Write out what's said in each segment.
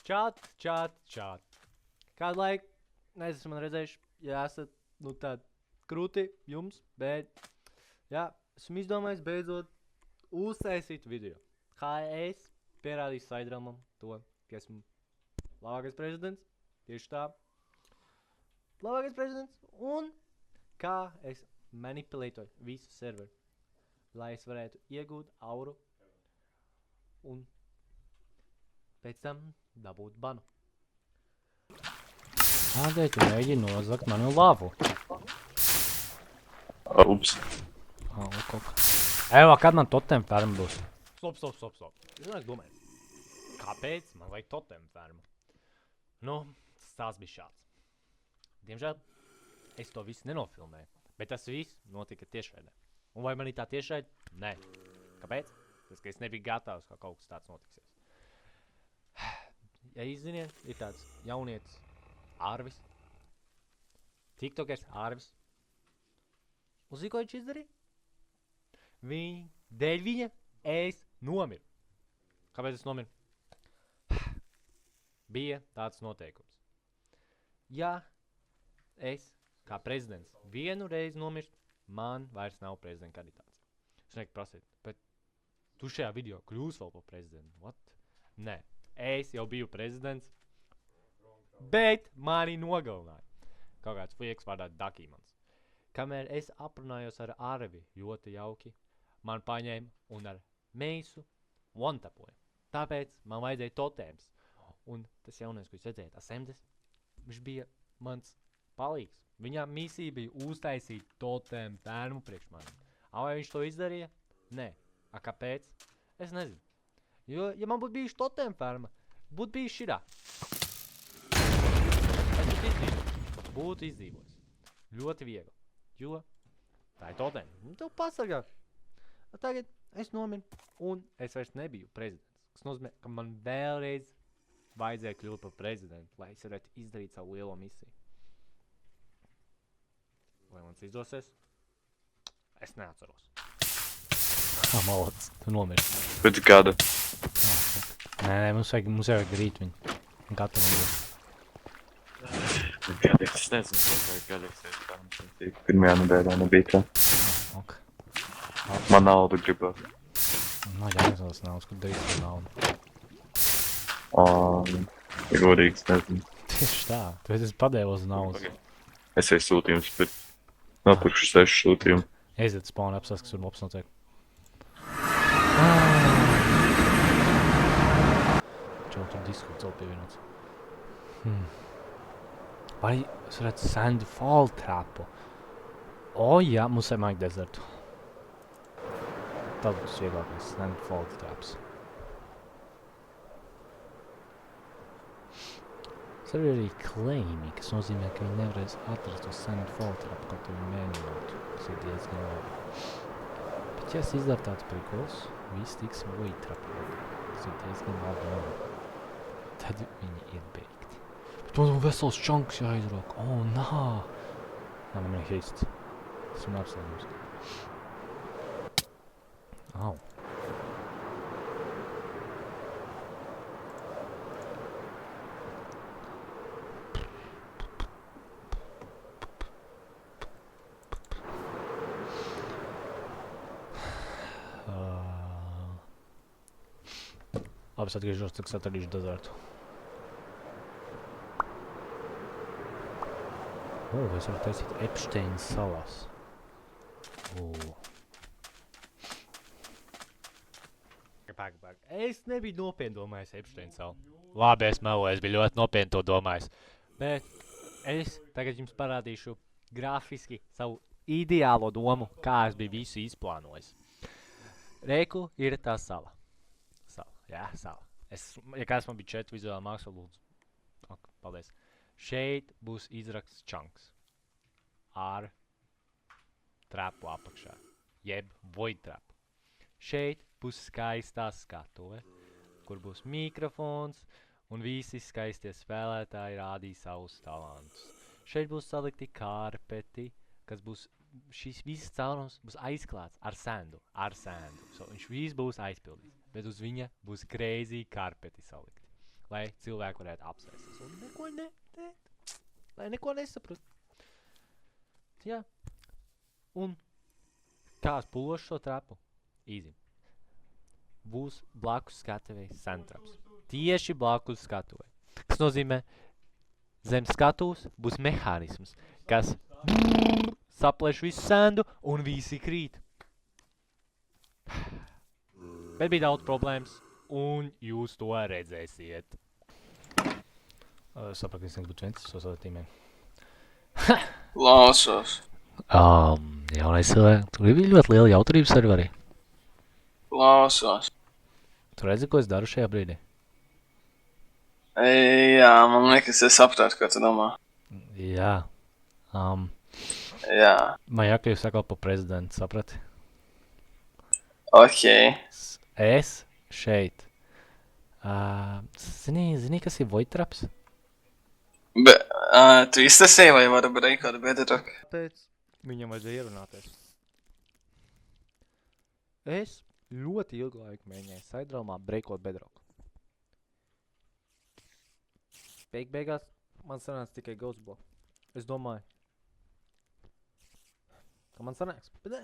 Čāt. Kādu laiku neesmu man redzējuši, ja esat, tādi krūti jums, bet, jā, esmu izdomājis beidzot uztaisīt video. Kā es pierādīju Saidramam to, ka esmu labākais prezidents, tieši tā, labākais prezidents, un kā es manipulētoju visu serveru, lai es varētu iegūt auru un pēc tam dabūt banu. Kādēļ tu mēģini nozagt manu lavu? Ups. Eva, kad man totem ferma būs? Stop. Es domāju, kāpēc man vajag totem fermu? Nu, stāsts bija šāds. Diemžēl, es to visu nenofilmēju, bet tas viss notika tiešraidē. Un vai man ir tā tiešraide? Nē. Kāpēc? Tas, ka es nebiju gatavs, ka kaut kas tāds notiksies. Ja izziniet, ir tāds jaunietis Ārvis. TikTokers Ārvis. Un zini, ko viņš izdarīja? Dēļ viņa es nomiru. Kāpēc es nomiru? Bija tāds noteikums. Ja es, kā prezidents, vienu reizi nomirst, man vairs nav prezidenta kandidāts. Es neku prasīt, bet tu šajā video kļūsi vēl par prezidentu. What? Nē, es jau biju prezidents, bet mani nogalināja. Kaut kāds fuieks vārdā Dakīmans. Kamēr es aprunājos ar Arvi ļoti jauki, man paņēma un ar meisu one-tapoja. Tāpēc man vajadzēja totēms. Un tas jaunais, ko jūs redzējāt, Asemdes, viņš bija mans palīgs. Viņām misija bija uztaisīt totēmu fermu priekš manim. Vai viņš to izdarīja? Nē. Kāpēc? Es nezinu. Jo, ja man būtu bijuši totēmu ferma, būtu bijis širā. Es būtu izdzīvojis. Ļoti viegli. Jo tā ir totēma. Nu, tev pasargā. Tagad es nomiru un es vairs nebiju prezidents. Tas nozīmē, ka man vēlreiz vajadzēja kļūt par prezidentu, lai es varētu izdarīt savu lielo misiju. Vai man izdosies? Es neatceros. Malacis, tu nomiri. Pēc gada. Nē, mums vajag grīt viņu. Gatavam būs. Gadīgs, es nezinu, vai gadīgs. Pirmajā nedēļā nebija tā. Ok. Man naudu gribas. Nav jāizvēlas naudas, kur darīt ar naudu. Godīgs, nezinu. Tieši tā, tu esi padēvos naudas. Es eju sūtījums, bet nopirkšu 6 sūtījumu. Aiziet spawn apsās, kas tur mobs notiek. Čau, tur Discord vēl pievienots. Vai es varētu Sandfall trapu? Jā, mums vajag dezertu. Tad būs vieglākais Sandfall traps. Tas arī claimi, kas nozīmē, ka viņi nevarēs atrast to Sandfall trapu, kaut viņi mēģinātu. Tas ir diezgan labi. Bet ja es izdaru tāds prikols, viss tiks void trapot. Tas ir diezgan labi. Tad viņi ir beigti. Bet man vesels čanks jāizrok. Nā! Nā, man ir heists. Tas ir apsēdums. Au. Labi, es atgriežos, cik atradīšu dezertu. Es varu taisīt Epsteina salas. Pag. Es nebiju nopietni domājis Epsteina salu. Labi, es meloju, es biju ļoti nopietni to domājis. Bet es tagad jums parādīšu grafiski savu ideālo domu, kā es biju visu izplānojis. Reiku ir tā sala. Jā, sala. Ja kāds man bija 4 vizuāli māksla, lūdzu. Ok, paldies. Šeit būs izraksts chunks. Ar trapu apakšā. Jeb void trapu. Šeit būs skaistā skatuve, kur būs mikrofons un visi skaistie spēlētāji rādīs savus talantus. Šeit būs salikti kārpeti, kas būs, šis viss caurums būs aizklāts ar sandu. So, viņš viss būs aizpildīts. bet uz viņa būs crazy karpeti salikti. Lai cilvēki varētu apsēsties. Un lai neko nesaprast. Jā. Un kā es pulošu šo trapu? Easy. Būs blakus skatuvei sentraps. Tieši blakus skatuvei. Tas nozīmē, zem skatūs būs mehānisms, kas saplēš visu sendu un visi krīt. Bet bija daudz problēmas, un jūs to redzēsiet. Sapratu, ka es būtu viens uz tīmiem. Klausos. Jaunais cilvēks. Tur bija ļoti liela jautrības serverī. Klausos. Tu redzi, ko es daru šajā brīdī? Jā, man liekas, es sapratu, ko tu domā. Jā. Jā. Man jākļūst sakal pa prezidentu, saprati? Ok. Es šeit. Zini, kas ir voitraps? Bet, tu iztasēji vai varu breikot bedrock? Tāpēc viņam vajadzēja ierunāties. Es ļoti ilgu laiku mēģināju Siderealmā breikot bedrock. Beigās man sanāca tikai Ghost Block. Es domāju, ka man sanāks, bet nē.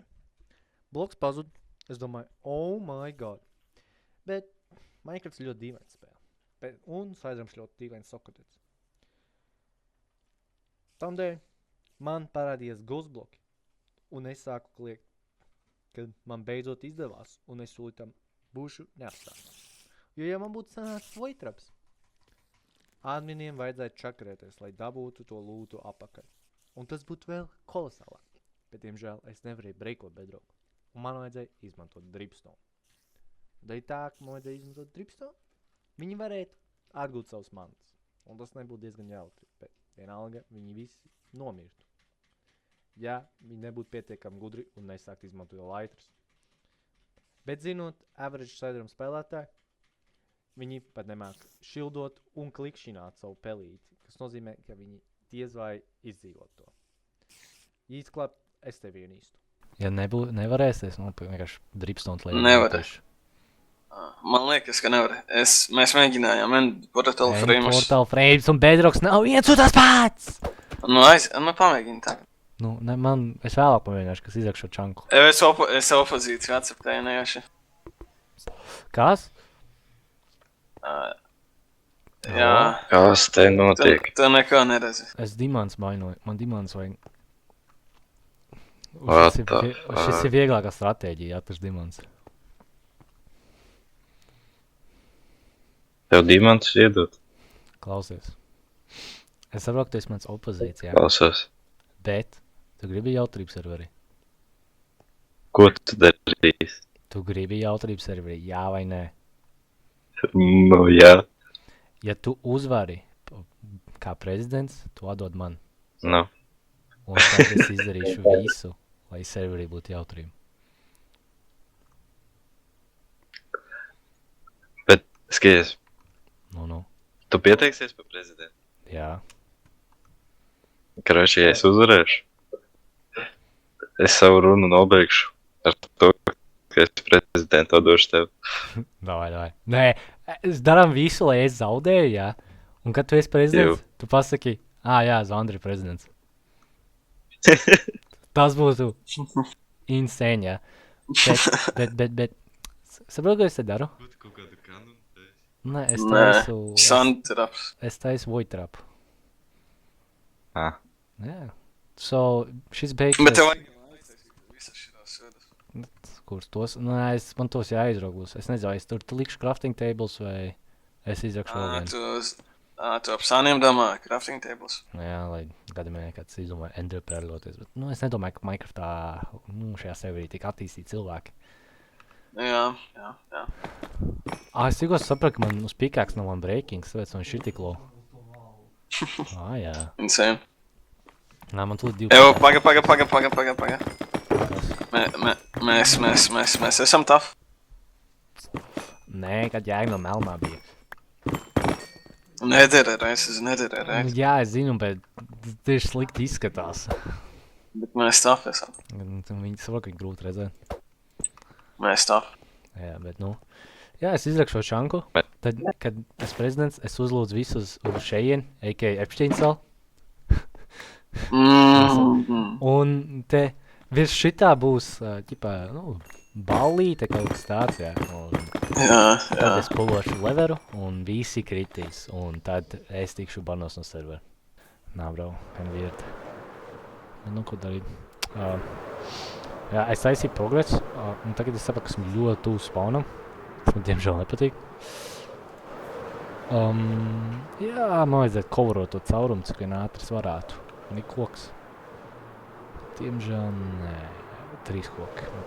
Bloks pazud. Es domāju, oh my god. Bet Minecrafts ļoti dīvains spēle. Un Siderealms ļoti dīvains sokotets. Tamdēļ man parādījās Ghost Block. Un es sāku kliegt, kad man beidzot izdevās. Un es sūlitam būšu neapstājās. Jo ja man būtu sanācis voitraps, adminiem vajadzētu čakarēties, lai dabūtu to lūtu apakaļ. Un tas būtu vēl kolosālāk. Bet, diemžēl, es nevarēju breikot bedrock. Un man vajadzēja izmantot dripstone. Dēļ tā, ka man vajadzēja izmantot dripstone, viņi varētu atgūt savus mantas. Un tas nebūtu diezgan jautri. Bet vienalga viņi visi nomirtu. Ja viņi nebūtu pietiekami gudri un nesākt izmantot lightrus. Bet zinot average Siderealm spēlētāju, viņi pat nemāk šildot un klikšķināt savu pelīti, kas nozīmē, ka viņi diez vai izdzīvot to. Izklāpt, es tevi ienīstu. Ja nevarēsies, vienkārši dripstone lai nevar. Man liekas, ka nevar. Mēs mēģinājām Portal Frames. Portal Frames un Bedrocks nav viens un tas pats! Nu pamēģini tā. Es vēlāk pamēģināšu, kas izrakšu čanku. Es opozīciju akceptēju nejoši. Kas? Jā. Kas te notiek? Tu neko neredzi. Es dimants mainoju. Man dimants vajag. Šis ir vieglākā stratēģija, atrast dimants. Tev dimants iedot? Klausies. Es saprotu, ka tu esi mans opozīcijā. Klausos. Bet tu gribi jautrības serveri. Ko tu darīsi? Tu gribi jautrības serveri, jā vai nē? Nu, jā. Ja tu uzvari kā prezidents, tu atdod man. Nu. Un tad es izdarīšu visu, lai serverī būtu jautrība. Bet, skaties. Nu. Tu pieteiksies par prezidentu? Jā. Karoči, ja es uzvarēšu, es savu runu nobeigšu ar to, ka es prezidentu atdošu tev. Davai. Nē, darām visu, lai es zaudēju, jā. Un kad tu esi prezidents, tu pasaki, jā, Zvandri ir prezidents. Tas būtu insane, jā. Bet, saprotu, ko es te daru? Kaut kādu kanonu? Nē, es taisu voitrapu. Jā. So, šis beigts... Bet tev vajag visas šitās sēdas. Kurš tos? Nē, man tos jāizrogūs. Es nezinu, es tur likšu crafting tables vai es izrakšu vēl vienu. Tu ap sāniem domā crafting tables? Jā, lai gadījumā kāds izdomāja enderperloties. Bet, es nedomāju, ka Minecraftā šajā serverī tik attīstīt cilvēki. Jā. Es tikko sapratu, ka man uz pickaxe nav breakings, tāpēc man šī tik low. Jā. Insane. Nā, man tūlīt 2. Evo, paga. Mēs esam tough. Nē, kad jēga no melnā bija. Nederēs. Jā, es zinu, bet tieši slikti izskatās. Bet mēs tough esam. Viņi saprot, ka viņi grūti redzēt. Mēs tough. Jā, bet Jā, es izrakšu šo šanku. Tad, kad es prezidents, es uzlūdzu visus uz šejienu, a.k.a. Epstein salu. Un te virs šitā būs, ķipā, ballīte kaut kas tāds, jā. Un tad es pulošu leveru un visi kritīs. Un tad es tikšu banos no servera. Nā, bro, weird. Nu, ko darīt? Jā, es taisīju progresu, un tagad es saprotu, ka esmu ļoti tuvu spawnam. Tas man diemžēl nepatīk. Jā, man vajadzētu coverot to caurumu, cik vien ātri es varētu. Man ir koks. Diemžēl nē. 3 koki. Man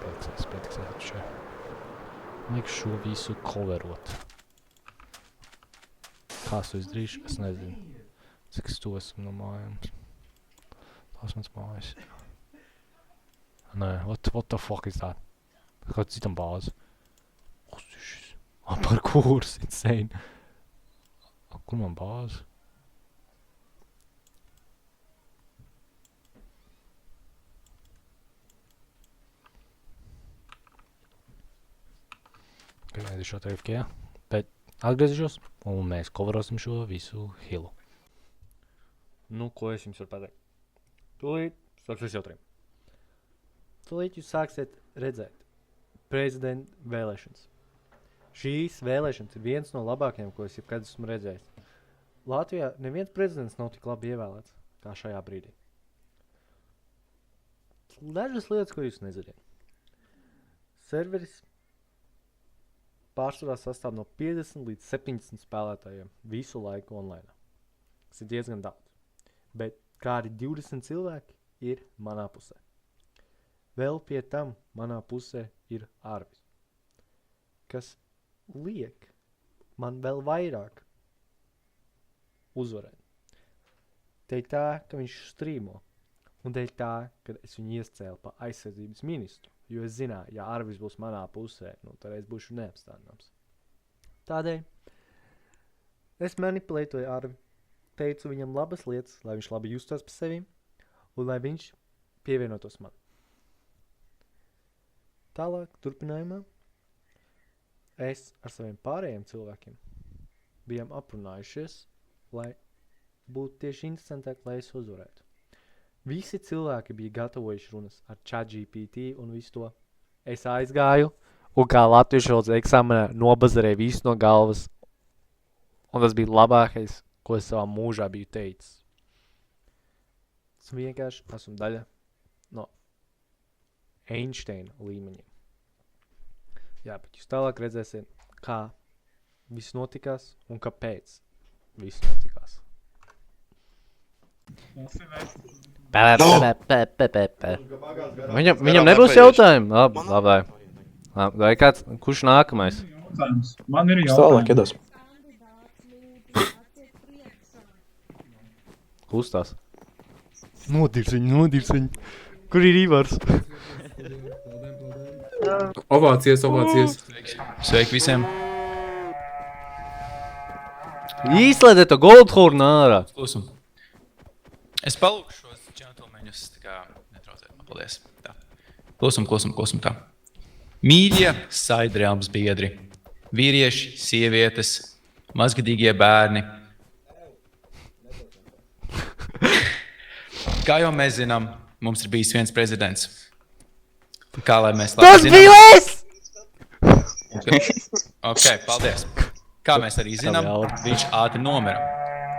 pietiksētu šeit. Man liek šo visu coverot. Kā es to izdarīšu? Es nezinu. Cik es to esmu no mājām. Tās mans mājas. Nē, what the fuck is that? Kāds citam bāzi. Parkours, insane. Kur man bāzi? Gaidīšu AFK, bet atgriezīšos un mēs coverosim šo visu hillu. Nu, ko es jums varu pateikt? Tūlīt sāksies jautriem. Tūlīt jūs sāksiet redzēt prezidenta vēlēšanas. Šīs vēlēšanas ir viens no labākajiem, ko es jebkad esmu redzējis. Latvijā neviens prezidents nav tik labi ievēlēts kā šajā brīdī. Dažas lietas, ko jūs neziniet. Serveris pārsvarā sastāv no 50 līdz 70 spēlētājiem visu laiku online. Tas ir diezgan daudz. Bet kādi 20 cilvēki ir manā pusē. Vēl pie tam manā pusē ir Arvis, kas liek man vēl vairāk uzvarēt. Dēļ tā, ka viņš strīmo, un dēļ tā, ka es viņu iescēlu pa aizsardzības ministru, jo es zināju, ja Arvis būs manā pusē, tad es būšu neapstādināms. Tādēļ es manipulēju Arvi, teicu viņam labas lietas, lai viņš labi justos par sevi, un lai viņš pievienotos man. Tālāk, turpinājumā, es ar saviem pārējiem cilvēkiem bijām aprunājušies, lai būtu tieši interesantāk, lai es uzvarētu. Visi cilvēki bija gatavojuši runas ar ChatGPT un visu to. Es aizgāju un kā latviešu valodas eksāmenā nobazarēju visu no galvas. Un tas bija labākais, ko es savā mūžā biju teicis. Es vienkārši esmu daļa no Einsteina līmeņiem. Jā, bet jūs tālāk redzēsiet, kā viss notikās un kāpēc viss notikās. Viņam nebūs jautājumu? Labi. Vai kāds, kurš nākamais? Man ir Tālāk, jautājums. Kustās. Nodirs viņu. Kur ir Ivars? Ovācijas. Sveiki visiem! Īslēdē to Goldhornu ārā. Klusum. Es palūkšu šos džentlmeņus, tā kā netraucēt man, paldies. Tā. Klusum tā. Mīļie Saidreāms biedri, vīrieši, sievietes, mazgadīgie bērni. Kā jau mēs zinām, mums ir bijis viens prezidents. Kā lai mēs labi zinām? Tas bija es! Ok, paldies. Kā mēs arī zinām, viņš ātri nomira.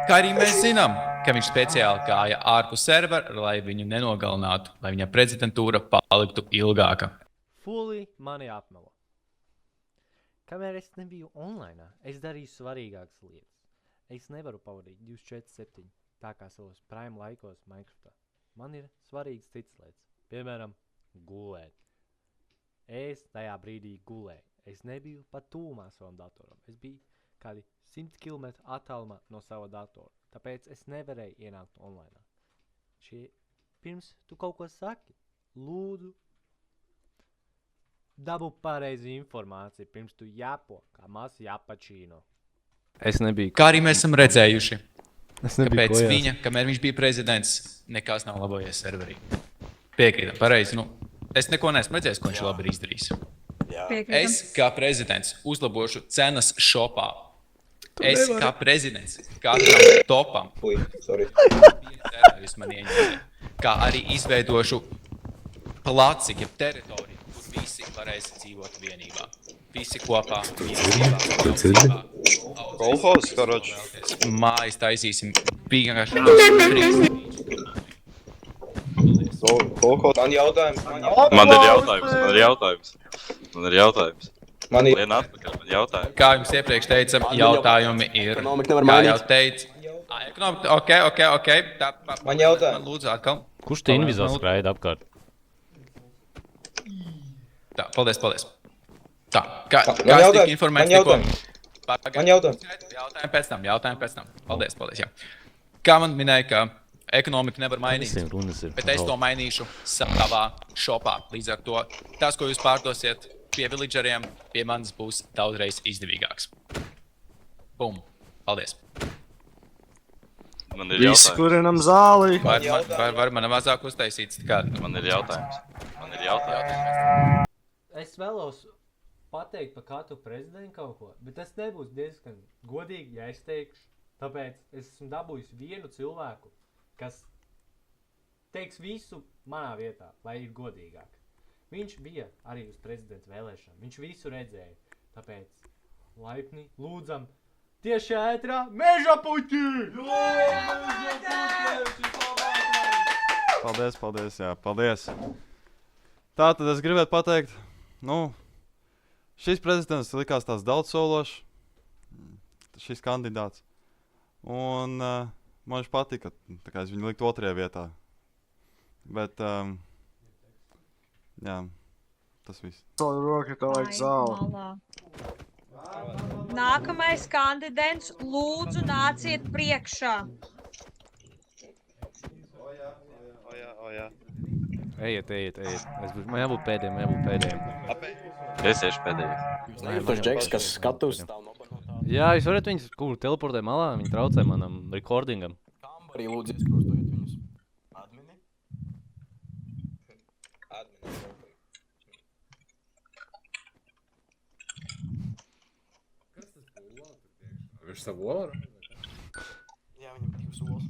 Kā arī mēs zinām, ka viņš speciāli gāja ārpus servera, lai viņu nenogalinātu, lai viņa prezidentūra paliktu ilgāka. Fuli mani apmelo. Kamēr es nebiju online, es darīju svarīgākas lietas. Es nevaru pavadīt 24/7, tā kā savos prime laikos Minecraftā. Man ir svarīgas citas lietas. Piemēram, gulēt. Es tajā brīdī gulēju. Es nebiju pat tūmā savam datoram. Es biju kādi 100 km attālumā no sava datora. Tāpēc es nevarēju ienākt online. Pirms tu kaut ko saki, lūdzu, dabu pareizi informāciju, pirms tu jāpo, kā maz jāpačīno. Es nebiju. Kā arī mēs esam redzējuši, Es ka pēc viņa, kamēr viņš bija prezidents, nekas nav labojies serverī. Piekrītam, pareizi. Es neko neesmu redzējis, ko viņš labi ir izdarījis. Jā, Es kā prezidents uzlabošu cenas šopā. Es kā prezidents katram topam. Jūs man ieņemat. Kā arī izveidošu placi, ja teritoriju, kur visi varēs dzīvot vienībā. Visi kopā, vienībā. Kolhos, karoč. Mājas taisīsim vienkārši. Kolhos. Man ir jautājums. Lien atpakaļ, man jautājums. Kā jums iepriekš teicam, jautājumi ir. Ekonomika nevar Kā mainīt. jau teicu. Ekonomika, ok. Man jautājums. Man lūdzu atkal. Kurš te invizors skraida apkārt? Tā, paldies. Tā, kā Man kāds jautājums, tika informēts man tikko? jautājums. Man jautājums. Jautājumi pēc tam. Paldies, jā. Kā man minēja, ka ekonomika nevar mainīt, Visiem runas ir. bet es to mainīšu savā šopā. Līdz ar to tas, ko jūs pārdosiet pie villageriem, pie manis būs daudzreiz izdevīgāks. Bum. Paldies. Man ir Visi jautājums. kurinam zāli. Var man mazāk uztaisīt? Man ir jautājums. Es vēlos pateikt par katru prezidentu kaut ko, bet tas nebūs diezgan godīgi, ja es teikšu. Tāpēc es esmu dabūjis vienu cilvēku, kas teiks visu manā vietā, lai ir godīgāk. Viņš bija arī uz prezidenta vēlēšanām. Viņš visu redzēja. Tāpēc laipni lūdzam tieši ētrā Meža puķi! Paldies. Tā tad es gribētu pateikt, šis prezidents likās tās daudzsološs, šis kandidāts. Un man viņš patika, tā kā es viņu liktu otrajā vietā. Bet, jā, tas viss. Roka, tev vajag zāli. Nākamais kandidents, lūdzu, nāciet priekšā. Ejiet. Man jābūt pēdējiem. Es iešu pēdējais. Tas džeks, kas skatus stāv nobanotā. Jā, jūs varat viņus teleportēt malā, viņi traucē manam recordingam. Arī lūdzu iesprostojiet viņus. Admini. Viņš savu olaru? Jā, viņam divas olas.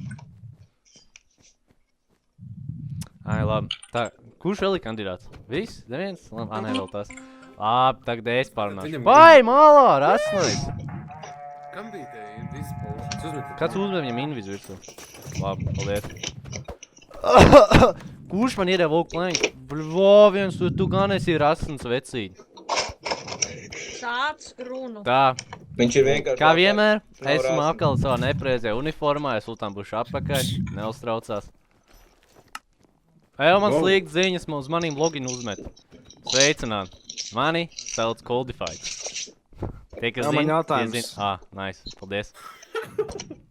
Ai, labi. Tā, kurš vēl ir kandidāts? Viss? Neviens? Labi, nē, vēl tās. Labi, tagad es parunāšu. Vai, malā, rasnais! Kam bija te invisible? Kāds uzmet viņam invis virsū? Labi, paldies. Kurš man iedeva oklēņu? Viens, tu gan esi rasns vecīt. Sāc runu. Tā, Viņš ir vienkārši... kā vienmēr, esmu atkal savā nepreizē uniformā, es ultām būšu apakaļ, neuztraucās. Vēl man sliegt ziņas, uz manīm loginu uzmet. Sveicināt. Mani sauc Coldified. Tie, kas Man zina, jautājums. Nice. Paldies.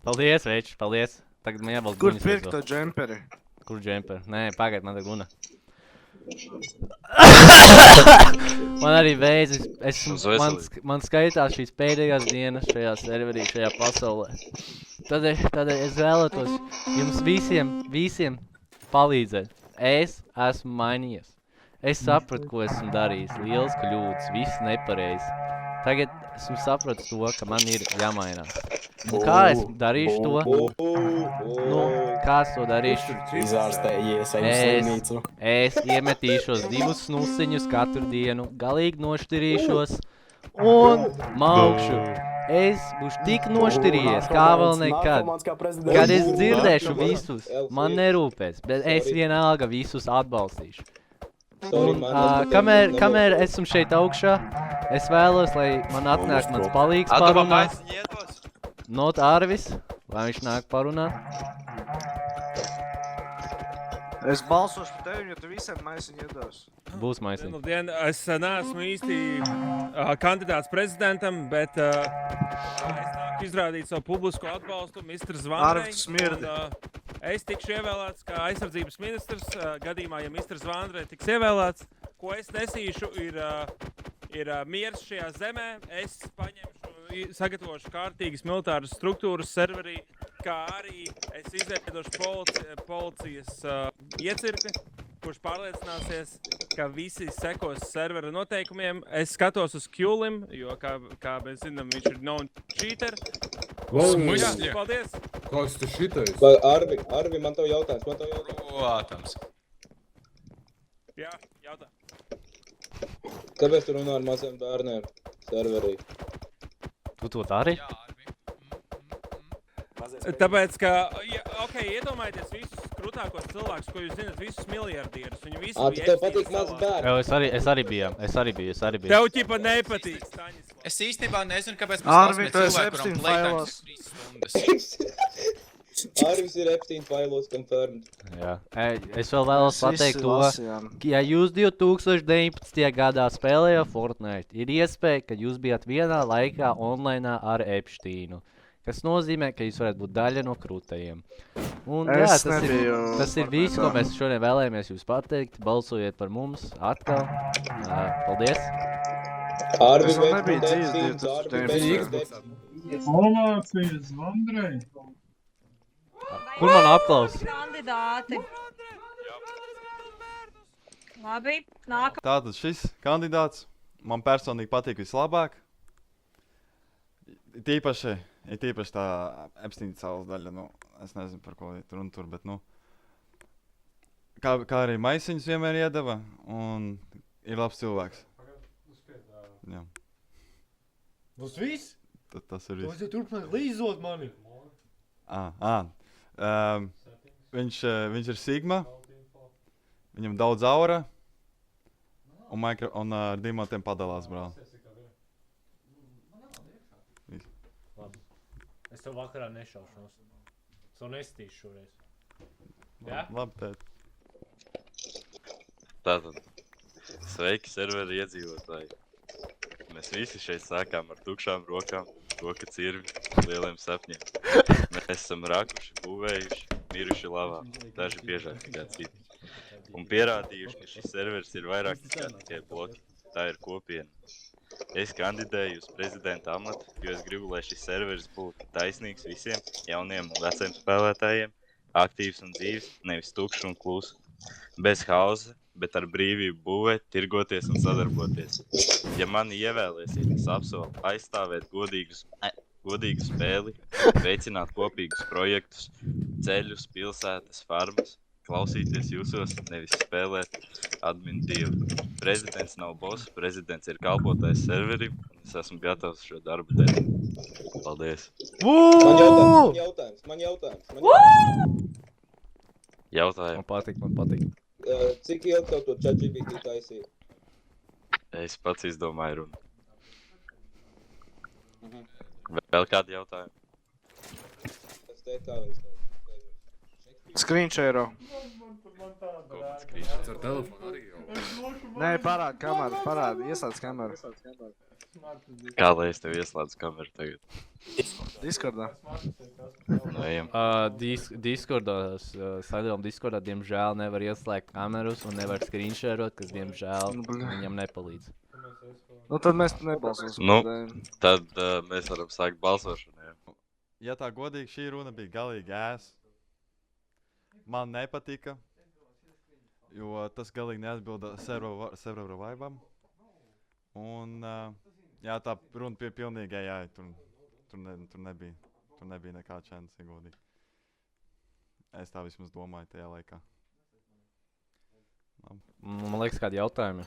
Paldies, veči, paldies. Tagad man jābalst Kur guņas pirkt līdz to džemperi? Kur džemper? Nē, pagaid, man tā guna. Man arī vēzis. Man skaitās šīs pēdējās dienas šajā serverī, šajā pasaulē. Tādēļ es vēlētos jums visiem palīdzēt. Es esmu mainījies. Es sapratu, ko esmu darījis. Liels kļūdas, viss nepareizi. Tagad esmu sapratis to, ka man ir jāmainās. Un kā es darīšu to? Kā es to darīšu? Izārstējies, ejam slimnīcu. Es iemetīšos 2 snusiņus katru dienu, galīgi nošķirīšos un maukšu. Es būšu tik nošķirījies, kā vēl nekad. Kad es dzirdēšu visus, man nerūpēs, bet es vienalga visus atbalstīšu. Un kamēr esmu šeit augšā, es vēlos, lai man atnāk mans palīgs parunāt. Not Arvis, lai viņš nāk parunāt. Es balsošu par tevi, jo tu visiem maisiņu iedos. Būs maisiņi. Labdien, es neesmu īsti kandidāts prezidentam, bet es nāku izrādīt savu publisko atbalstu Mr. Zvandrei. Arvis smirdi. Es tikšu ievēlēts kā aizsardzības ministrs. Gadījumā, ja Mr. Zvandrei tiks ievēlēts, ko es nesīšu, ir miers šajā zemē. Es sagatavošu kārtīgas militāras struktūras serverī, kā arī es izveidošu policijas iecirkni. kurš pārliecināsies, ka visi sekos servera noteikumiem. Es skatos uz Kjulim, jo, kā mēs zinām, viņš ir known cheater. Smuļķi. Paldies! Kāds tu šitais? Arvi, man tev jautājums. Protams. Jā, jautā. Kāpēc tu runā ar maziem bērniem serverī? Tu to dari? Tāpēc, ka, iedomājieties visus krūtākos cilvēkus, ko jūs zināt, visus miljardierus. Viņi visi Tu tev patīk maz bērni? Jā, es arī biju. Tev ķipa nepatīk, Staņislavs. Es īstenībā nezinu, kāpēc Arvi, mēs tu esi cilvēku, Epstein kuram playtimes failos. 3 stundas. Arvis ir Epstein failos confirmed. Jā. Es vēl vēlos Mēs visi pateikt to, lasījām. ja jūs 2019. gadā spēlējāt Fortnite, ir iespēja, ka jūs bijat vienā laikā online ar Epsteinu. Kas nozīmē, ka jūs varat būt daļa no krūtajiem. Un jā, Es nebiju tas ir viss, ko mēs šodien vēlējāmies jūs pateikt. Balsojiet par mums atkal. Paldies! Arvi, Es vēl nebiju dzīves 2019. Ovācijas Vandrei. Kur man aplaus? Kandidāti. Labi, nākamā. Tātad šis kandidāts man personīgi patīk vislabāk. Ir tīpaši tā Epsteina saules daļa, es nezinu, par ko iet runa tur, bet, kā arī maisiņus vienmēr iedeva, un ir labs cilvēks. Jā. Būs viss? Tas ir viss. Tu turpināt līzot mani. Viņš ir Sigma, viņam daudz aura, un ar dimantiem padalās, brāl. Es tev vakarā nešaušanos. Es tev nestīšu šoreiz. Jā? Labi, tēt. Tātad, sveiki serveri iedzīvotāji. Mēs visi šeit sākām ar tukšām rokām, roka cirvi, lieliem sapņiem. Mēs esam rakuši, būvējuši, miruši lavā, daži biežāk kā citi. Un pierādījuši, ka šis serveris ir vairāk nekā tikai bloki. Tā ir kopiena. Es kandidēju uz prezidenta amatu, jo es gribu, lai šis serveris būtu taisnīgs visiem jauniem un veciem spēlētājiem, aktīvs un dzīves, nevis tukšs un klūs. Bez hausa, bet ar brīvību būvēt, tirgoties un sadarboties. Ja mani ievēlēsiet, es apsolu aizstāvēt godīgu spēli, veicināt kopīgus projektus, ceļus, pilsētas, farmas, klausīties jūsos, nevis spēlēt admin divu. Prezidents nav boss, prezidents ir kalpotājs serverim, un es esmu gatavs šo darbu darīt. Paldies! Man jautājums. Jautājumu. Man patīk. Cik ilgi tev to ChatGPT taisīt? Es pats izdomāju runu. Vēl kādi jautājumi? Es teiktu, kā viņš tev. Screenshare. Ar telefonu arī jau. Nē, parādi kameru, ieslēdz kameru. Kā lai es tev ieslēdzu kameru tagad? Discordā. Ejam. Discordā, diemžēl nevar ieslēgt kamerus un nevar screensharot, kas, diemžēl, viņam nepalīdz. Tad mēs nebalsosim. Tad mēs varam sākt balsošanu, jā. Ja tā godīgi, šī runa bija galīgi Man nepatika, jo tas galīgi neatbilda servera vaibam. Un, jā, tā runa bija pilnīgi AI, tur nebija nekā čens, ja godīgi. Es tā vismaz domāju tajā laikā. Man liekas, kādi jautājumi.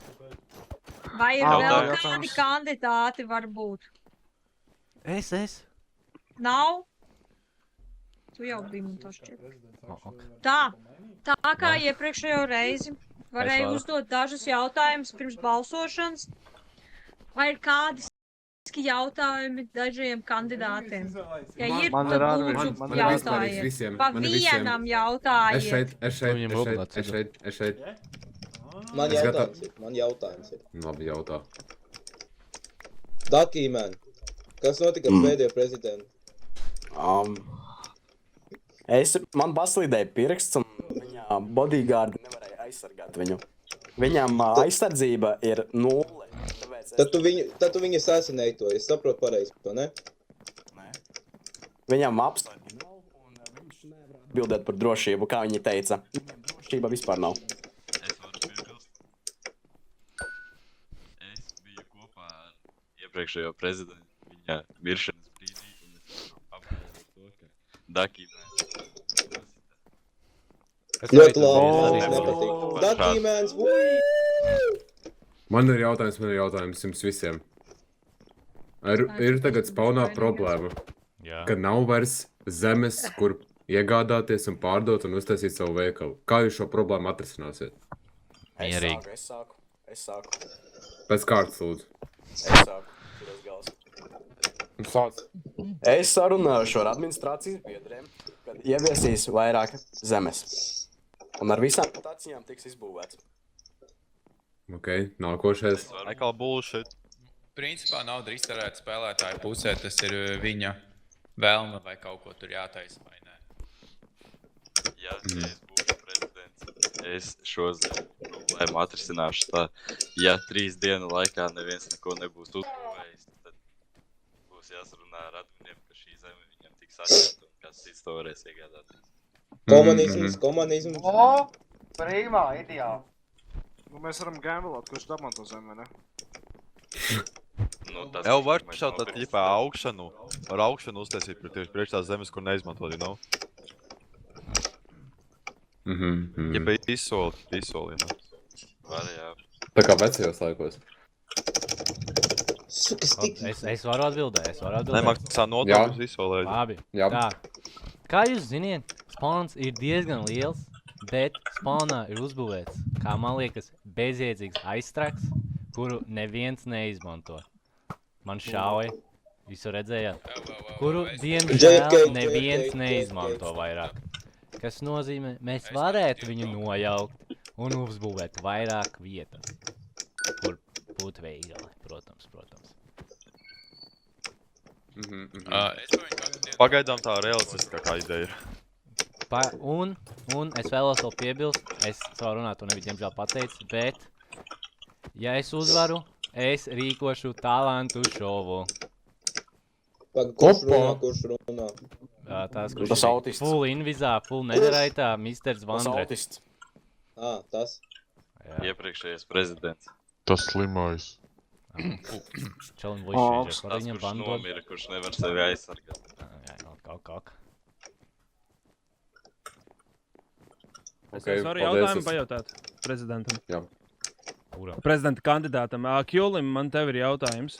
Vai ir vēl kādi kandidāti varbūt? Es. Nav? Tu jau biji man to šķiet. Tā kā iepriekšējo reizi varēju uzdot dažus jautājumus pirms balsošanas. Vai ir kādi jautājumi dažiem kandidātiem? Ja ir, tad lūdzu jautājiet. Pa vienam jautājiet. Es šeit. Man jautājums ir. Labi, jautā. Dakīmēn, kas notika ar pēdējo prezidentu? Man paslīdēja pirksts, un viņa bodyguardi nevarēja aizsargāt viņu. Viņam aizsardzība ir 0. Tad tu viņu sasinēji to, es saprotu pareizi, to ne? Nē. Viņam apstākļi nav, un viņš nevar atbildēt par drošību, kā viņi teica. Viņam drošība vispār nav. Es iepriekšējo prezidentu viņa miršanas brīdī, un es apgalvoju to, ka Dakīmēns. Ļoti labi, man nepatīk. Dakīmēns, Man ir jautājums jums visiem. Ir tagad spawnā problēma, Jā. ka nav vairs zemes, kur iegādāties un pārdot un uztaisīt savu veikalu. Kā jūs šo problēmu atrisināsiet? Mierīgi. Es sāku. Pēc kārtas, lūdzu. Es sarunāšu ar administrācijas biedriem, kad ieviesīs vairāk zemes. Un ar visām mutācijām tiks izbūvēts. Ok, nākošais. Atkal bullshit. Principā nauda ir iztērēta spēlētāju pusē, tas ir viņa vēlme vai kaut ko tur jātaisa vai nē. Ja es būšu prezidents, es šo problēmu atrisināšu tā. Ja 3 dienu laikā neviens neko nebūs uzbūvējis, tad būs jāsarunā ar adminiem, ka šī zeme viņam tiks atņemta un kāds cits to varēs iegādāties. Komunisms. O, brīvā, ideāli. Nu, mēs varam gamblot, kurš dabā to zemi, ne? Jau var šādi tā ķipā augšanu, ar augšanu uztaisīt tieši priekš tās zemes, kur neizmantot, you know? Ķipā izsoli, you know? Var, jā. Tā kā vecajos laikos. Es varu atbildēt. Nemaksā nodokļus izsolēt. Labi. Jā. Tā. Kā jūs ziniet, spawns ir diezgan liels, bet spawnā ir uzbūvēts, kā man liekas, bezjēdzīgs aizstraks, kuru neviens neizmanto. Man šauja, jūs redzējāt, kuru diemžēl neviens neizmanto vairāk. Kas nozīmē, mēs varētu viņu nojaukt un uzbūvēt vairāk vietas, kur būtu veikali, protams. Pagaidām tā realistiskākā ideja ir. Un es vēlos vēl piebilst, es savā runā to nebiju diemžēl pateicis, bet, ja es uzvaru, es rīkošu talantu šovu. Kurš runā? Tas, kurš Tas ir autists. full invizā, full nedaraitā, Mr. Tas Vandre. autists. Tas. Iepriekšējais prezidents. Tas slimais. Čelim voišķīģers, var Tas, viņam kurš bandot? nomira, kurš nevar sevi aizsargāt. Kaut. Es varu jautājumu pajautāt prezidentam. Jā. Kuram? Prezidenta kandidātam. Kjulim, man tev ir jautājums.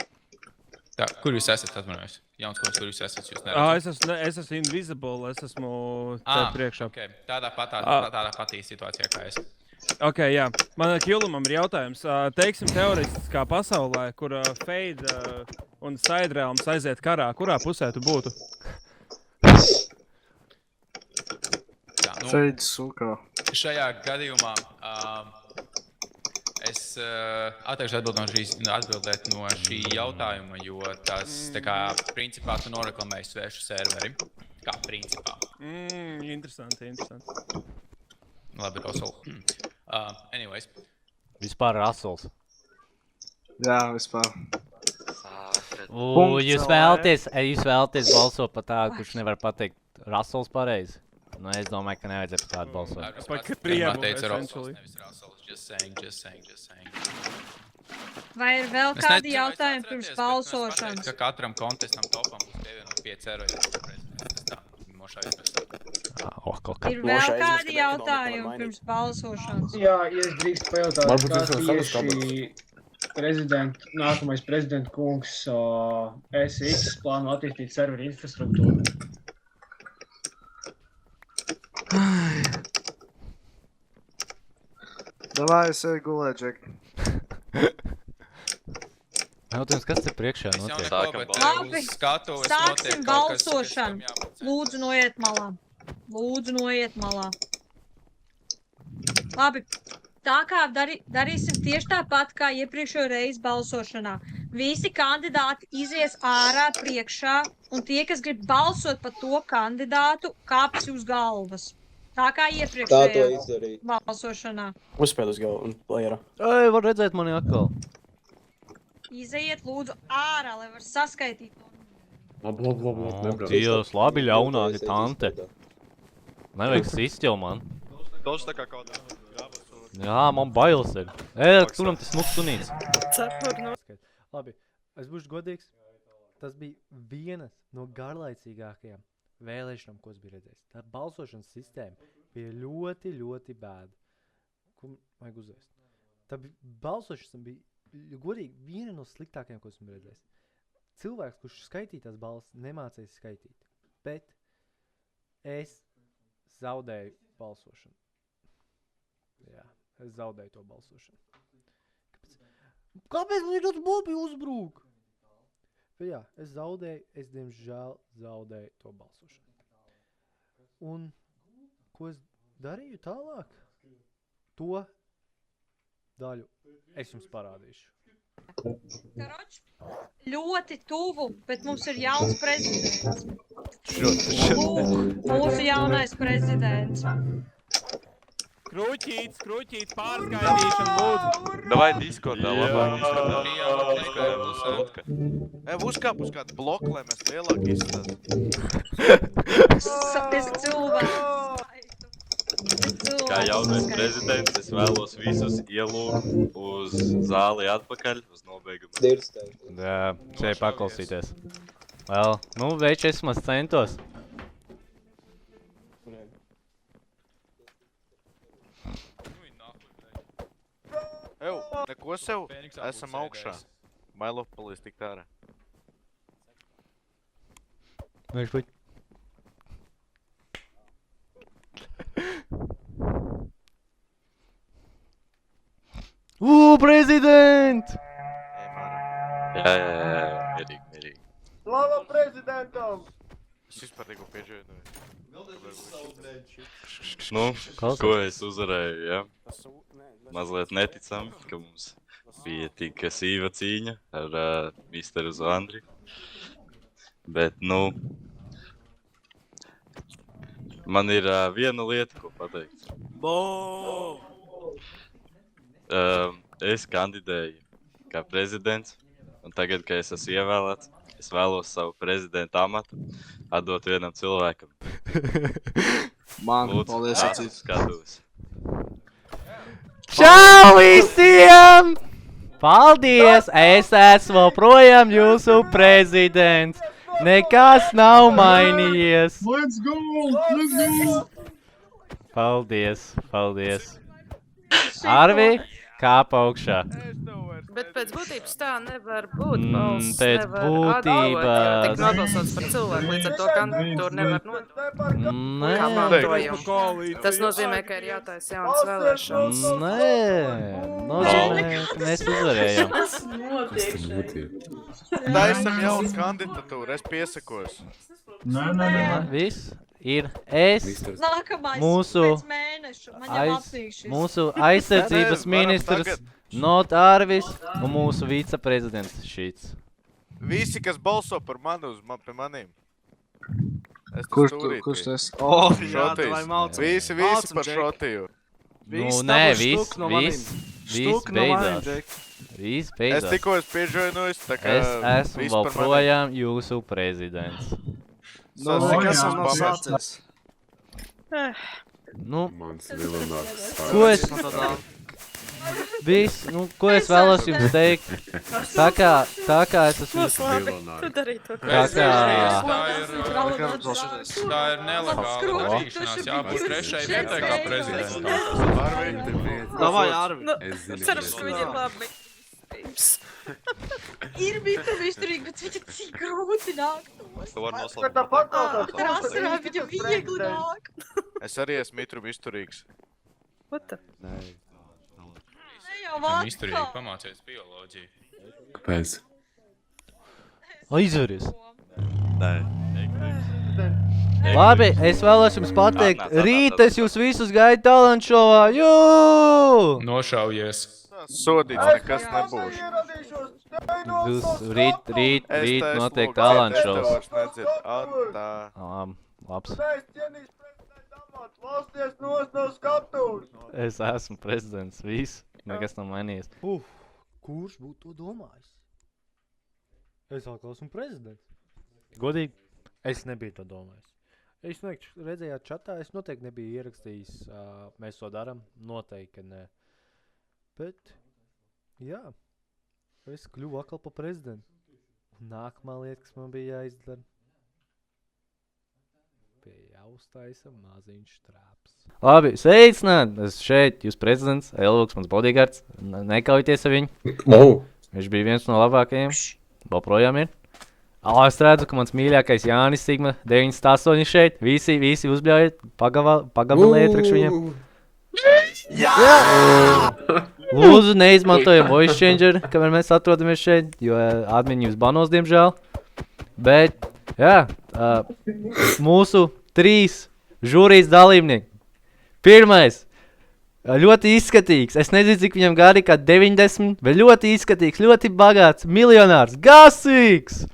Tā, kur jūs esat, atmanojos? Jauns, kur jūs esat, jūs neredzat? Es esmu invisible, es esmu te priekšā. Okay. Tādā patī situācijā kā es. Ok, jā. Man Kjulimam ir jautājums. Teiksim teoretiskā pasaulē, kur Fade un Side Realms aiziet karā, kurā pusē tu būtu? Fade sukā. Šajā gadījumā es atteikšu atbildēt no šī jautājuma, jo tas, tā kā, principā tu noreklamēji svešu serveri. Kā principā. Interesanti. Labi, Russell. Anyways. Vispār Russells. Jā, vispār. Jūs vēlaties balsot par tādu, kurš nevar pateikt Russells pareizi? Nu, es domāju, ka nevajadzētu par tādu balsot. Par Krievu, essentially. Just saying. Vai ir vēl kādi jautājumi pirms balsošanas? Ka katram kontestam topam būs pievienot 5 eiro, ja tu prezidents. Tā, mošājas mēs tā. Ir vēl kādi jautājumi pirms balsošanas? Jā, ja es drīkst pajautāt, kā tieši nākamais prezidenta kungs SX plāno attīstīt serveru infrastruktūru? Davai, es eju gulēt, Džek. Jautājums, kas te priekšā notiek? Labi, sāksim balsošanu. Lūdzu, noiet malā. Labi, tā kā darīsim tieši tāpat, kā iepriekšējo reizi balsošanā. Visi kandidāti izies ārā priekšā, un tie, kas grib balsot par to kandidātu, kāps uz galvas. Tā kā iepriekšējā balsošanā. Uzspēd uz galvu un plējera. Var redzēt mani atkal. Izejiet lūdzu ārā, lai var saskaitīt. Dievs, labi ļaunāki tante. Nevajag sist jau man. Daudz tā kā kādā. Jā, man bailes ir. Kuram tas smuks sunīts? Cepur, nu. Labi. es būšu godīgs, tas bija vienas no garlaicīgākajām vēlēšanām, ko es biju redzējis. Tā balsošanas sistēma bija ļoti, ļoti bēda. Ko vajag uzvēst? Tā balsošana bija godīgi viena no sliktākajām, ko esmu redzējis. Cilvēks, kurš skaitīja tās balsis, nemācēja skaitīt. Bet es zaudēju balsošanu. Jā, es zaudēju to balsošanu. Kāpēc man ir tāds bobi uzbrūk? Bet jā, es diemžēl zaudēju to balsošanu. Un ko es darīju tālāk? To daļu es jums parādīšu. Karoč, ļoti tuvu, bet mums ir jauns prezidents. Mūsu jaunais prezidents. Kruķīts, pārskaitīšana, lūdzu. Davai Discordā, labāk Uzkāp uz kādu bloku, lai mēs lielāk izstāstītu. Es cilvēku. Kā jaunais prezidents, es vēlos visus ielūgt uz zāli atpakaļ, uz nobeigumu. Jā, šeit paklausīties. Vēl, veids es maz centos. Neko sev, esam augšā. Mailopolis tik ārā. Viņš puķi. Prezident! Jā, mierīgi. Slava prezidentam! Es vispār neko pieģēju. Ko es uzvarēju, ja? Mazliet neticami, ka mums bija tik sīva cīņa ar Misteru Zvandri. Bet, man ir viena lieta, ko pateikt. Es kandidēju kā prezidents, un tagad, kad es esmu ievēlēts, es vēlos savu prezidenta amatu atdot vienam cilvēkam. Man, lūdzu, paldies, acīt. Skatos. Čau visiem! Paldies! Es esmu projām jūsu prezidents. Nekas nav mainījies. Let's go! Paldies. Arvi, kāp augšā. Bet pēc būtības tā nevar būt. Pēc būtības. Tik nobalsots par cilvēku, līdz ar to kandidatūru nevar nodot. Kā mantojumu. Tas nozīmē, ka ir jātaisa jaunas vēlēšanas. Nozīmē, ka mēs uzvarējām. Taisam jaunu kandidatūru, es piesakos. Viss ir es, mūsu aizsardzības ministrs Not Arvis un mūsu viceprezidents Šits. Visi, kas balso par mani pie maniem. Kurš tu esi? Šotīs. Visi par Šotiju. Nē, viss beidzās. Es tikko piežoinojos, tā kā es esmu vēl projām jūsu prezidents. Nekas nav sācies. Mans vilināts ko es... Viss, ko es vēlos jums teikt? Tā kā es esmu... Tā ir nelegāla darīšanās, jābūt trešai vietai kā prezidentam. Davai, Arvi. Cerams, ka viņi ir labi. Ir izturīgi, bet viņa cik grūti nāk. Tu vari noslēgt. Trasarā viņa viegli nāk. Es arī esmu mitrum izturīgs. What the? Izturīgi pamācies bioloģiju. Kāpēc? Aizveries. Nē. Labi, es vēlos jums pateikt, rīt es jūs visus gaidu talantšovā, jū! Nošaujies. Sodīts nekas nebūs. Rīt notiek talantšovs. Labs. Es esmu prezidents, viss. Nekas nav mainījies. Kurš būtu to domājis? Es atkal esmu prezidents. Godīgi, es nebiju to domājis. Es redzējāt čatā, es noteikti nebiju ierakstījis, mēs to daram, noteikti ne. Bet, jā, es kļuvu atkal par prezidentu. Nākamā lieta, kas man bija jāizdara. Pie jāuztaisa maziņš trāps. Labi, sveicināti! Es šeit, jūs prezidents, Elvuks, mans bodyguards. Nekaujieties ar viņu. Viņš bija viens no labākajiem. Joprojām ir. Es redzu, ka mans mīļākais Jānis Sigma 98 šeit. Visi uzbļaujiet, pagabalējiet priekš viņiem. Jā! Lūdzu, neizmantojam voice changer, kamēr mēs atrodamies šeit, jo admini jūs banos, diemžēl. Bet, jā, mūsu 3 žūrijas dalībnieki. Pirmais, ļoti izskatīgs, es nezinu, cik viņam gadi, kā 90, bet ļoti izskatīgs, ļoti bagāts, miljonārs, Gasīgs!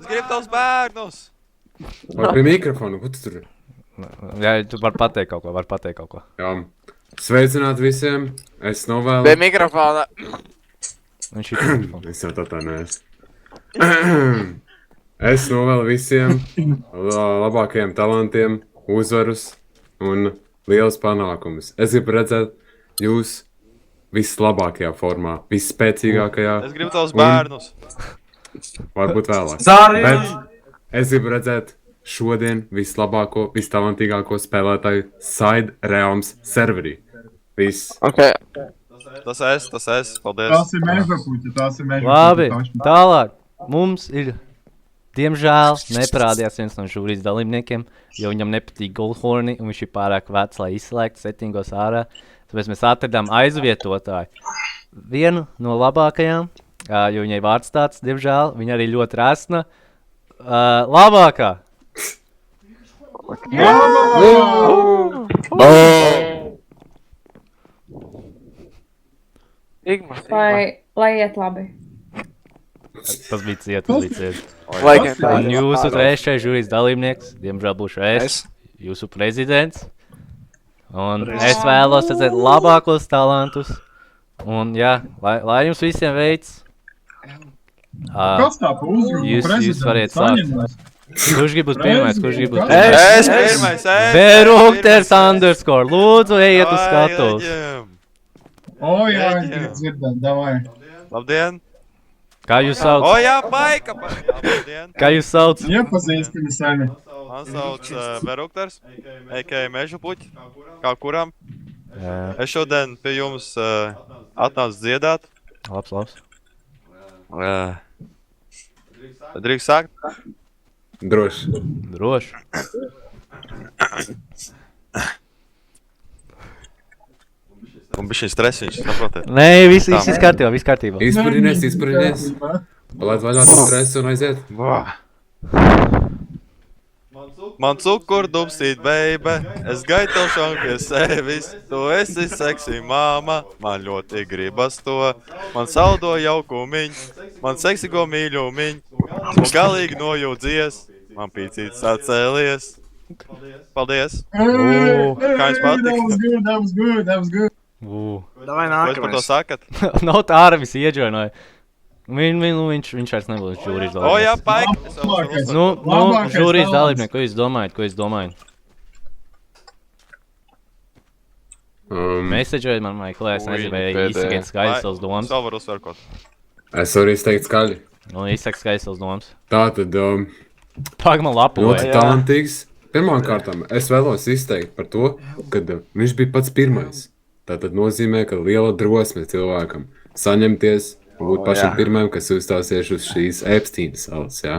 Grib tavs bērnus! Vai pie mikrofonu, ko tu tur? Jā, tu vari pateikt kaut ko, Jā. Sveicināt visiem, es novēlu... Pie mikrofona! Viņš ir mikrofonu. Es jau tā neesmu. Es novēlu visiem labākajiem talantiem, uzvarus un liels panākumus. Es gribu redzēt jūs vislabākajā formā, visspēcīgākajā. Es gribu tavs bērnus. Varbūt vēlāk. Bet es gribu redzēt šodien vislabāko, vistalantīgāko spēlētāju Side Realms serverī. Viss. Okay. Tas es. Paldies. Tas ir mežapuķi. Labi, tālāk. Mums ir, diemžēl, neparādījās viens no žūrijas dalībniekiem, jo viņam nepatīk Goldhorni un viņš ir pārāk vecs, lai izslēgtu settingos ārā. Tāpēc mēs atradām aizvietotāju. Vienu no labākajām, jo viņai vārds tāds, diemžēl, viņa arī ļoti resna. Labākā! Lai iet labi. Tas bija ciet. Un jūsu trešais žūrijas dalībnieks, diemžēl būšu es, jūsu prezidents. Un es vēlos redzēt labākos talantus. Un jā, lai jums visiem veids. Jūs variet sākt. Kurš grib būt pirmais? Es pirmais! Berukters _ lūdzu, ejiet uz skatus. Jā, dzirdam, davai. Labdien! Kā jūs sauc? Jā, baika! Labdien! Kā jūs sauc? Iepazīstami sami. Man sauc Berukters, a.k.a. Mežapuķi, kā kuram. Es šodien pie jums atnācu dziedāt. Labs. Drīkst sākt? Droši. Un bišķiņ stresiņš, saprotiet? Nē, viss kārtībā. Izpurinies. Palaic vaļā to stresu un aiziet. Man cukur dubstīt, baby, es gaitošanu pie sevis. Tu esi seksī māma, man ļoti gribas to. Man saldo jaukumiņ, man seksīgo mīļumiņ. Un galīgi nojūdzies, man pīcīts atcēlies. Paldies! Kā jums patīk? That was good. Davai nākamais. Ko jūs par to sakat? Nav tā arī visi ieģoinoja. Viņš vairs nebūs žūrijas dalībnieks. Jā, paik! Žūrijas dalībnieks, ko jūs domājat? Mēseģojiet man, Maikl, es nezinu, vai izsakiet skaidri savas domas. Savu var uzsverkot. Es varu izteikt skaļi. Izsaka skaidri savas domas. Tātad, Pag man lapoja. ļoti talantīgs. Pirmkārtām, es vēlos izteikt par to, ka viņš bija pats pirmais. Tātad nozīmē, ka liela drosme cilvēkam saņemties un būt pašam pirmajam, kas uzstāsies uz šīs Epsteina salas, jā.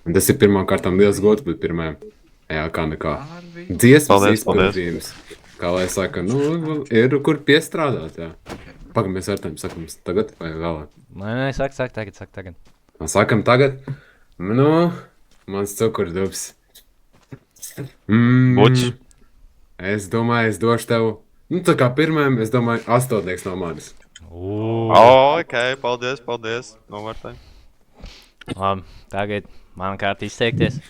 Un tas ir pirmkārtām liels gods būt pirmajam. Jā, kā nekā. Dziesmas izpildījums. Kā lai saka, ir kur piestrādāt, jā. Pagam, mēs vērtējam, sakam tagad vai vēlāk? Nē, saka tagad. Sakam tagad? Mans cukurdubs. Buč. Es domāju, es došu tev, tā kā pirmajam, es domāju, 8 no manis. Ok, paldies. Novērtēju. Labi, tagad man kārta izteikties.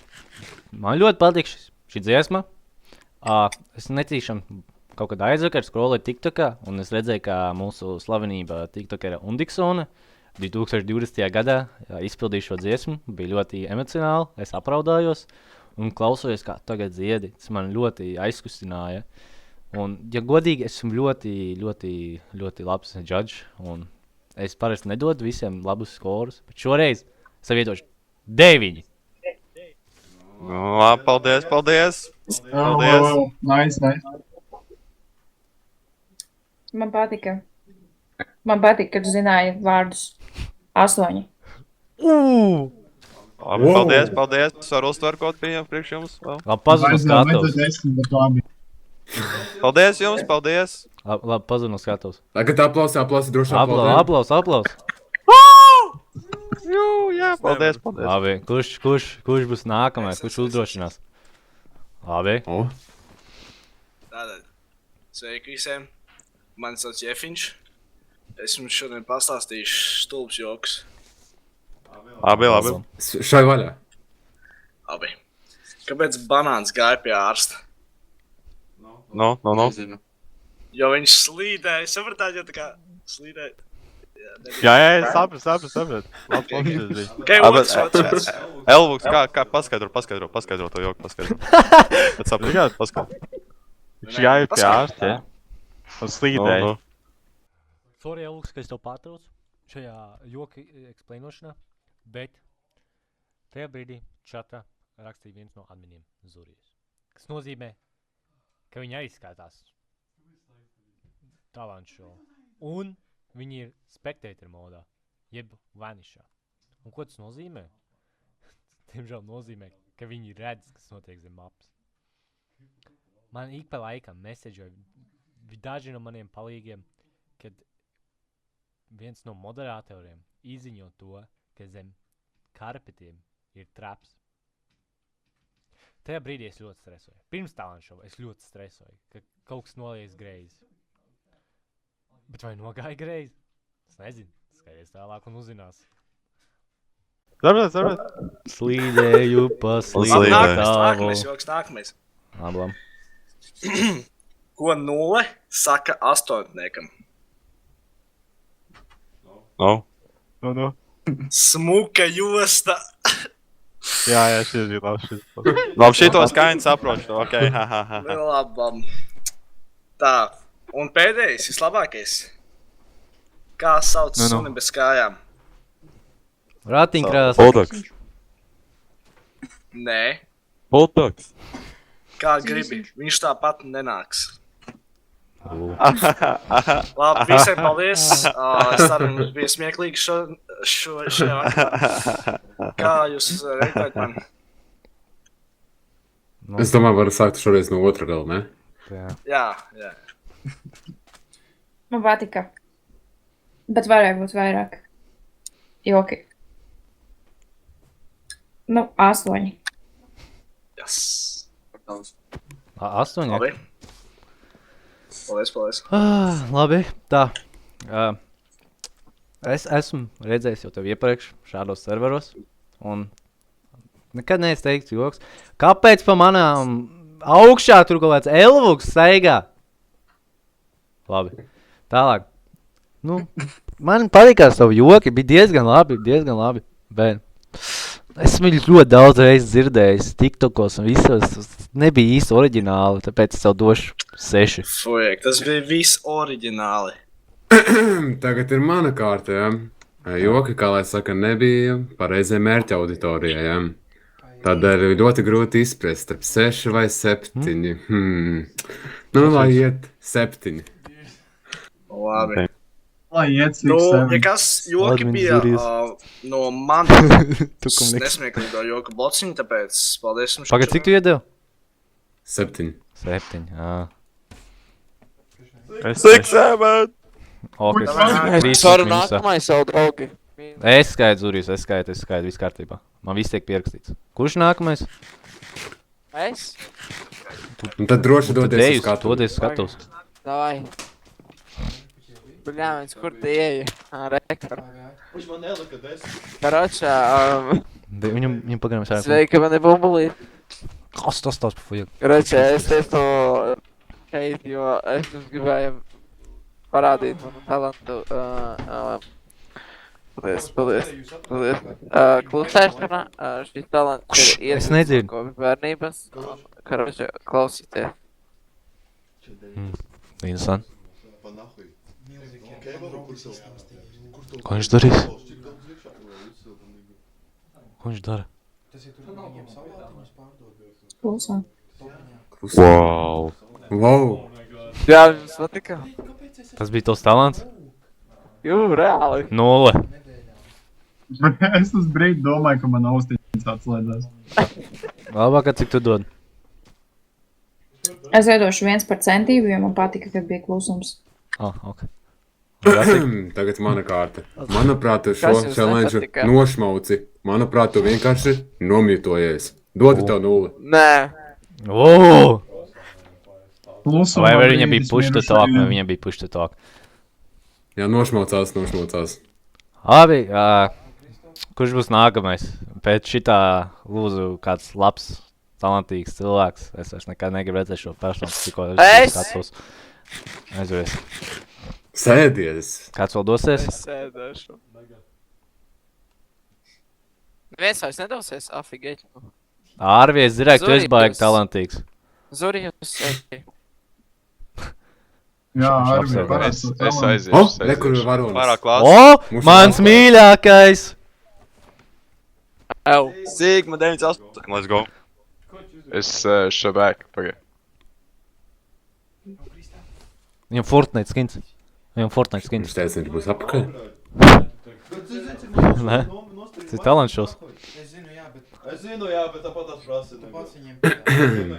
Man ļoti patīk šī dziesma. Es netīšām kaut kad aizvakar scrolloju TikTokā, un es redzēju, ka mūsu slavenība TikTokera Undiksona 2020. gadā izpildīja šo dziesmu. Bija ļoti emocionāli, es apraudājos un klausojos, kā tagad dziedi. Tas man ļoti aizkustināja. Un, ja godīgi, esmu ļoti labs judge, un es parasti nedodu visiem labus skorus, bet šoreiz es vietošu 9. Labi, paldies! Paldies! Nice. Man patika, ka tu zināji vārdus 8. Labi, paldies! Ar uztveru kaut bijām priekš jums vēl. Labi, pazunu skatos. Paldies jums, paldies! Labi, pazunu skatos. Tagad aplausi, droši Aplaus. Jā, paldies! Labi, kurš būs nākamais, kurš uzdrošinās? Labi. Tātad, sveiki visiem. Mani sauc Jefiņš. Es jums šodien pastāstīšu stulbs joks. Labi. Šai vaļā. Labi. Kāpēc banāns gāja pie ārsta? No. Jo viņš slīdēja. Sapratāt, ja tā kā slīdēja? Jā, sapratu. Okay, otrs. Elvuks, kā paskaidro to joku, paskaidro. Bet sapratu. Viņš gāja pie ārsta, ja? Un slīdēja. Sorry, Elvuks, ka es tev pārtraucu šajā joka eksplēnošanā, bet tajā brīdī čatā rakstīja viens no adminiem Zurijas. Kas nozīmē, ka viņi aizskatās talent show. Un viņi ir spectator modā, jeb vanishā. Un ko tas nozīmē? Tiemžēl nozīmē, ka viņi redz, kas notiek zem mapas. Man ik pa laikam meseģoja daži no maniem palīgiem, kad viens no moderatoriem izziņo to, ka zem karpetiem ir traps. Tajā brīdī es ļoti stresoju. Pirms talent show es ļoti stresoju, ka kaut kas nolies greizi. Bet vai nogāja greizi? Es nezinu. Skaties tālāk un uzzinās. Saprāt. Slīdēju pa slīdētāvu. Nākamais. Labi. Ko 0 saka astoņniekam? No. Smuka josta. Jā, šis ir labs. Labi, šito skaini saprotu. Ok, Labam. Tā. Un pēdējais, vislabākais. Kā sauc suni bez kājām? Ratiņkrāsas. Bulldogs. Nē. Bulldogs. Kā gribi, viņš tāpat nenāks. Labi, visiem paldies. Es ceru, jums bija smieklīgi šajā vakarā. Kā jūs reitējat mani? Es domāju, varu sākt šoreiz no otra gala, ne? Jā. Man patika. Bet varēja būt vairāk. Joki. 8. Yes. 8? Labi. Paldies. Labi, tā. Es esmu redzējis jau tev iepriekš šādos serveros. Un nekad neesmu teikt joks. Kāpēc pa manām augšā tur kaut kāds Elvuks staigā? Labi. Tālāk. Man patīkās savu joki, bija diezgan labi, bet esmu viņus ļoti daudz reizes dzirdējis TikTokos un visos, nebija īsti oriģināli, tāpēc es tev došu 6. Fujek, tas bija viss oriģināli. Tagad ir mana kārta, ja? Joki, kā lai saka, nebija pareizai mērķa auditorijai, ja? Tādēļ ir ļoti grūti izprast, starp 6 vai 7. Lai iet 7. Labi. Lai iet 6. Ja kas joki bija no manis nesmieklīgo joku blociņu, tāpēc paldies jums. Pagad, cik tu iedevi? 7. 7, jā. 6, 7. Es varu nākamais savu draugi. Es skaitu, Zurijas, es skaitu, viss kārtībā. Man viss tiek pierakstīts. Kurš nākamais? Es? Un tad droši dodies uz skatus. Davai. Bļāmens, kur te ieja? Rektor. Viņš man nelika 10. Karočā, Viņam pagarām sārāk. sveika, man ir bumbulīt. Kas tas tās pafujag? Karočā, es teicu heit, jo es jums gribēju parādīt manu talantu. Paldies. Klusēšana, šis talants ir Es nedzirdu. kopš bērnības. Karočā, klausīties. Interesanti. Ko viņš darīs? Ko viņš dara? Klusā. Wow. Wow. Jā, jums patika? Tas bija tos talants? Jū, reāli. 0. Es uz brīdi domāju, ka man austiņas atslēdzās. Labāk, cik tu dod? Es iedošu 1%, jo man patika, kad bija klusums. Ok. Tagad mana kārta. Manuprāt, tu šo Kas jums challenge nepatika? nošmauci. Manuprāt, tu vienkārši nomītojies. Dodu tev 0. Nē. Vai viņam bija push to talk, vai viņam bija push to talk? Jā, nošmaucās. Labi, kurš būs nākamais? Pēc šitā lūdzu kāds labs, talantīgs cilvēks. Es vairs nekad negribu redzēt šo personu, tikko es skatos. Aizvies. Sēdies. Kāds vēl dosies? Es sēdēšu. Viens vairs nedosies, afigēt. Ārvies, direkt, tu esi baigi talantīgs. Zurijus. Jā, Arvies. Es aiziešu. Rekur varonis. Pārāk lāsts. Mans mīļākais! Sigma 98. Let's go. Es šabēku, pagaid. Viņam Fortnite skins. Viņš teica, viņš būs apakaļ. Nē, tas ir talants šos. Es zinu, jā, bet tāpat tās prasa. Tu pats viņiem piedāvā.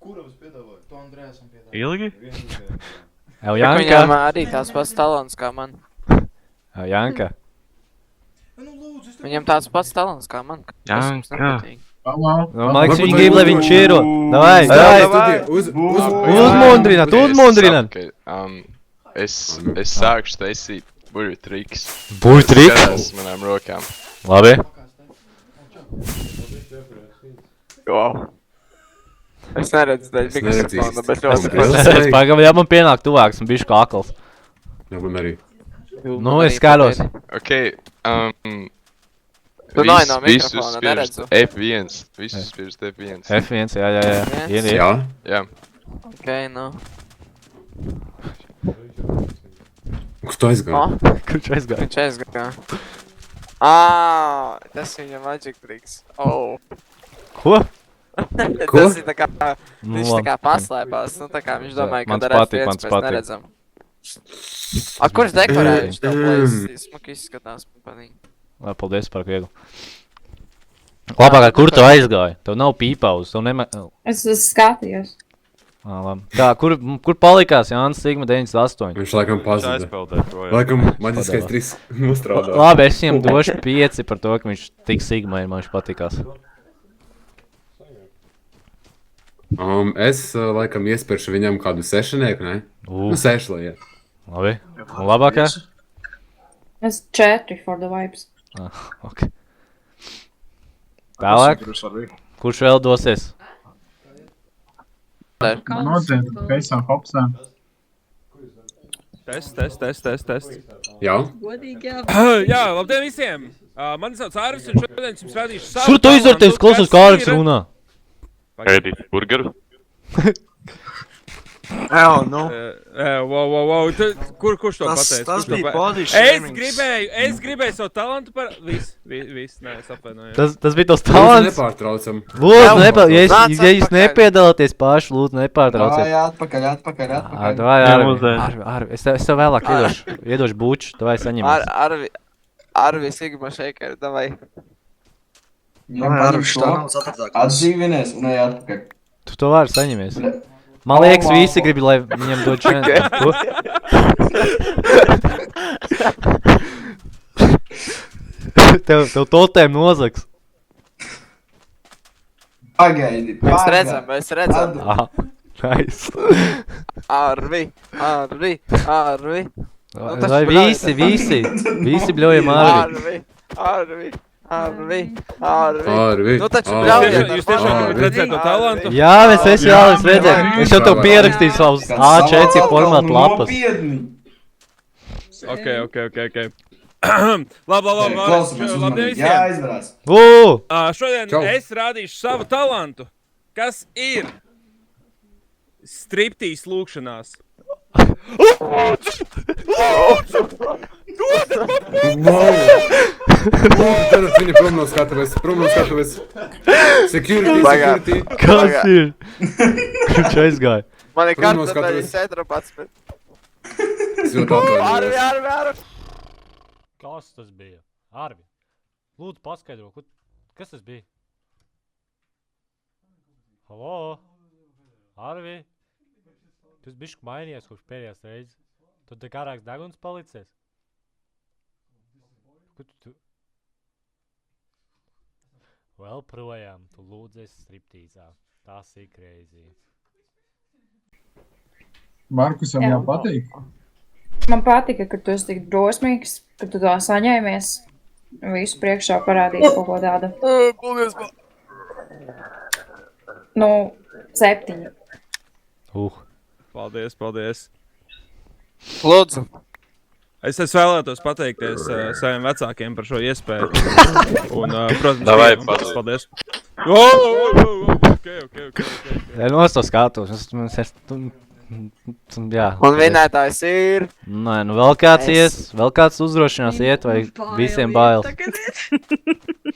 Kuram es piedāvāju? Tu Andrēsam piedāvāju. Ilgi? Janka. Viņam arī tās pats talants kā man. Janka. Viņam tāds pats talants kā man. Janka. Man liekas, viņi grib, lai viņš iero. Davai. Uzmundrināt. Es sākšu taisīt burju triks. Burju triks? Es manām rokām. Labi. Wow. Es neredzu dēļ mikrofona, bet ļoti Es pagaidām, jā, man pienāk tuvāks un bišķi kā akls. Jā, man arī. Nu, es skatos. Ok, Tu nāj no mikrofona, neredzu. F1, visus pirms F1. F1, jā. Jā? Ok, nu. Kurš tu aizgāja? Kurš aizgāja? Viņš aizgāja. Tas viņa magic tricks. Ko? Tas ir tā kā, viņš tā kā paslēpās, nu tā kā viņš domāja, ka ar F1 mēs neredzam. Kurš dekorēja viņš tev plēs? Smuki izskatās, man patīk. Lai, paldies par vieglu. Labāk, kur tu aizgāji? Tev nav pīpauz, tev Es skatījos. Labi. Tā, kur palikās Jānis Sigma 98? Viņš laikam pazuda. Laikam maģiskais 3 nostrādā. Labi, es viņam došu 5 par to, ka viņš tik Sigma ir, man viņš patikās. Es laikam iespēršu viņam kādu sešanieku, ne? Nu, 6, lai iet. Labi. Un labākā? Es 4 for the vibes. Ok. Tālāk. Kurš vēl dosies? Nociet, Keisā Hopsā. Test. Jā? Godīgi, jā. Jā, labdien visiem! Mani sauc Ārvis un šodien jums rādīšu savu Sur tu izvērties klausos, kā Ārvis runā? Ēdīt burgeru? Wow. Kurš to pateica? Tas bija body Es gribēju savu talantu par... Viss, nē, es apvainojos. Tas bija tos talants? Nepārtraucam. Lūdzu, ja jūs nepiedalāties paši, lūdzu, nepārtrauciet. Atpakaļ. Es tev vēlāk iedošu buču, davai saņemies. Arvi Sigma Shaker, davai. Atdzīvinies un ej atpakaļ. Tu to vari saņemies. Man liekas, visi grib, lai viņam dod šeit. Tev totēm nozags. Pagaidi. Mēs redzam. Aha, nice. Arvi. Vai visi bļojam Arvi. Arvi. Nu taču bļaujiet. Jūs tiešām gribat redzēt to talantu? Jā, es vēlos redzēt. Es jau tev pierakstīju savus A4 formātu lapas. Ok. Labdien visiem! Jāizvarās. Šodien es rādīšu savu talantu, kas ir striptīs lūkšanās. Viņa prom no skatuves. Security. Kas ir? Kurš aizgāja? Man ir karta 17. Arvi! Kas tas bija? Arvi, lūdzu paskaidro, kas tas bija? Halo? Arvi? Tu esi bišķi mainījies, kurš pēdējās reizes. Tu te kārāks deguns palicies? Ko tu? Vēl projām, tu lūdzies striptīzā. Tas ir crazy. Markusam jau patīk. Man patika, ka tu esi tik drosmīgs, ka tu to saņēmies visu priekšā parādīt kaut ko tādu. Paldies, Nu, 7. Paldies. Lūdzu. Es vēlētos pateikties saviem vecākiem par šo iespēju. Un, protams, Davai, paldies. Ok. Es to skatos. Jā. Un vinētājs ir... Nē, nu vēl kāds uzdrošinās iet, vai visiem bailes?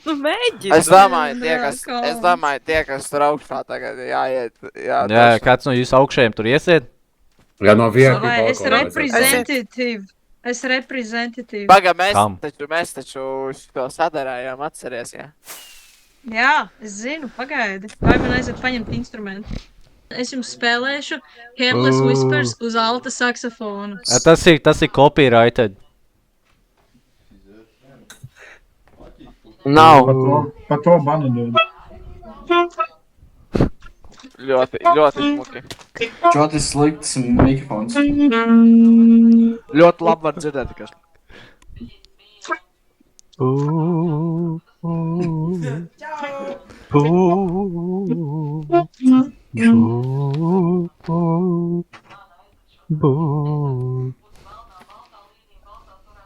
Nu mēģini. Es domāju, tie, kas tur augšā tagad jāiet. Jā, kāds no jūs augšējiem tur iesiet? Jā, no VIP balkona. Es reprezentatīvi. Paga, mēs taču to sadarājām, atceries, jā? Jā, es zinu, pagaidi. Vai man aiziet paņemt instrumentu? Es jums spēlēšu Hairless Whispers uz alta saksofonu. Tas ir copyrighted. Nav. Par to banu dod. Ļoti smuki. Ļoti slikts mikrofons. Ļoti labi var dzirdēt, kas.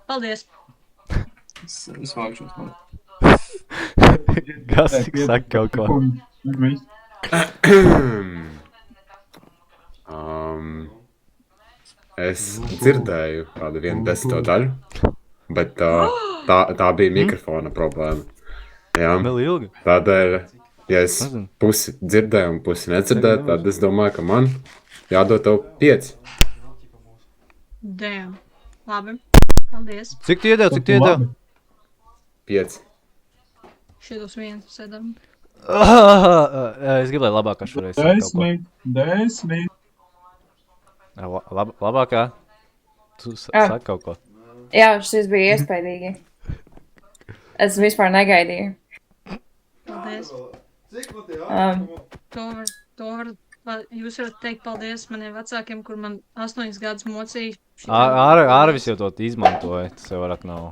Paldies. Es vākšos man. Gasik saka kaut ko. Es dzirdēju kādu 1/10 daļu, bet tā bija mikrofona problēma. Jā. Vēl ilgi? Tādēļ, ja es pusi dzirdēju un pusi nedzirdēju, tad es domāju, ka man jādod tev 5. Damn. Labi. Paldies. Cik tu iedev? 5. Šitos viens sēdam. Es gribēju labākā šoreiz. 10. Labākā? Tu saki kaut ko. Jā, šis bija iespaidīgi. Es vispār negaidīju. Paldies. Jūs varat teikt paldies maniem vecākiem, kur man 8 gadus mocīja. Ārvis jau to izmantoja, tas jau varat nav.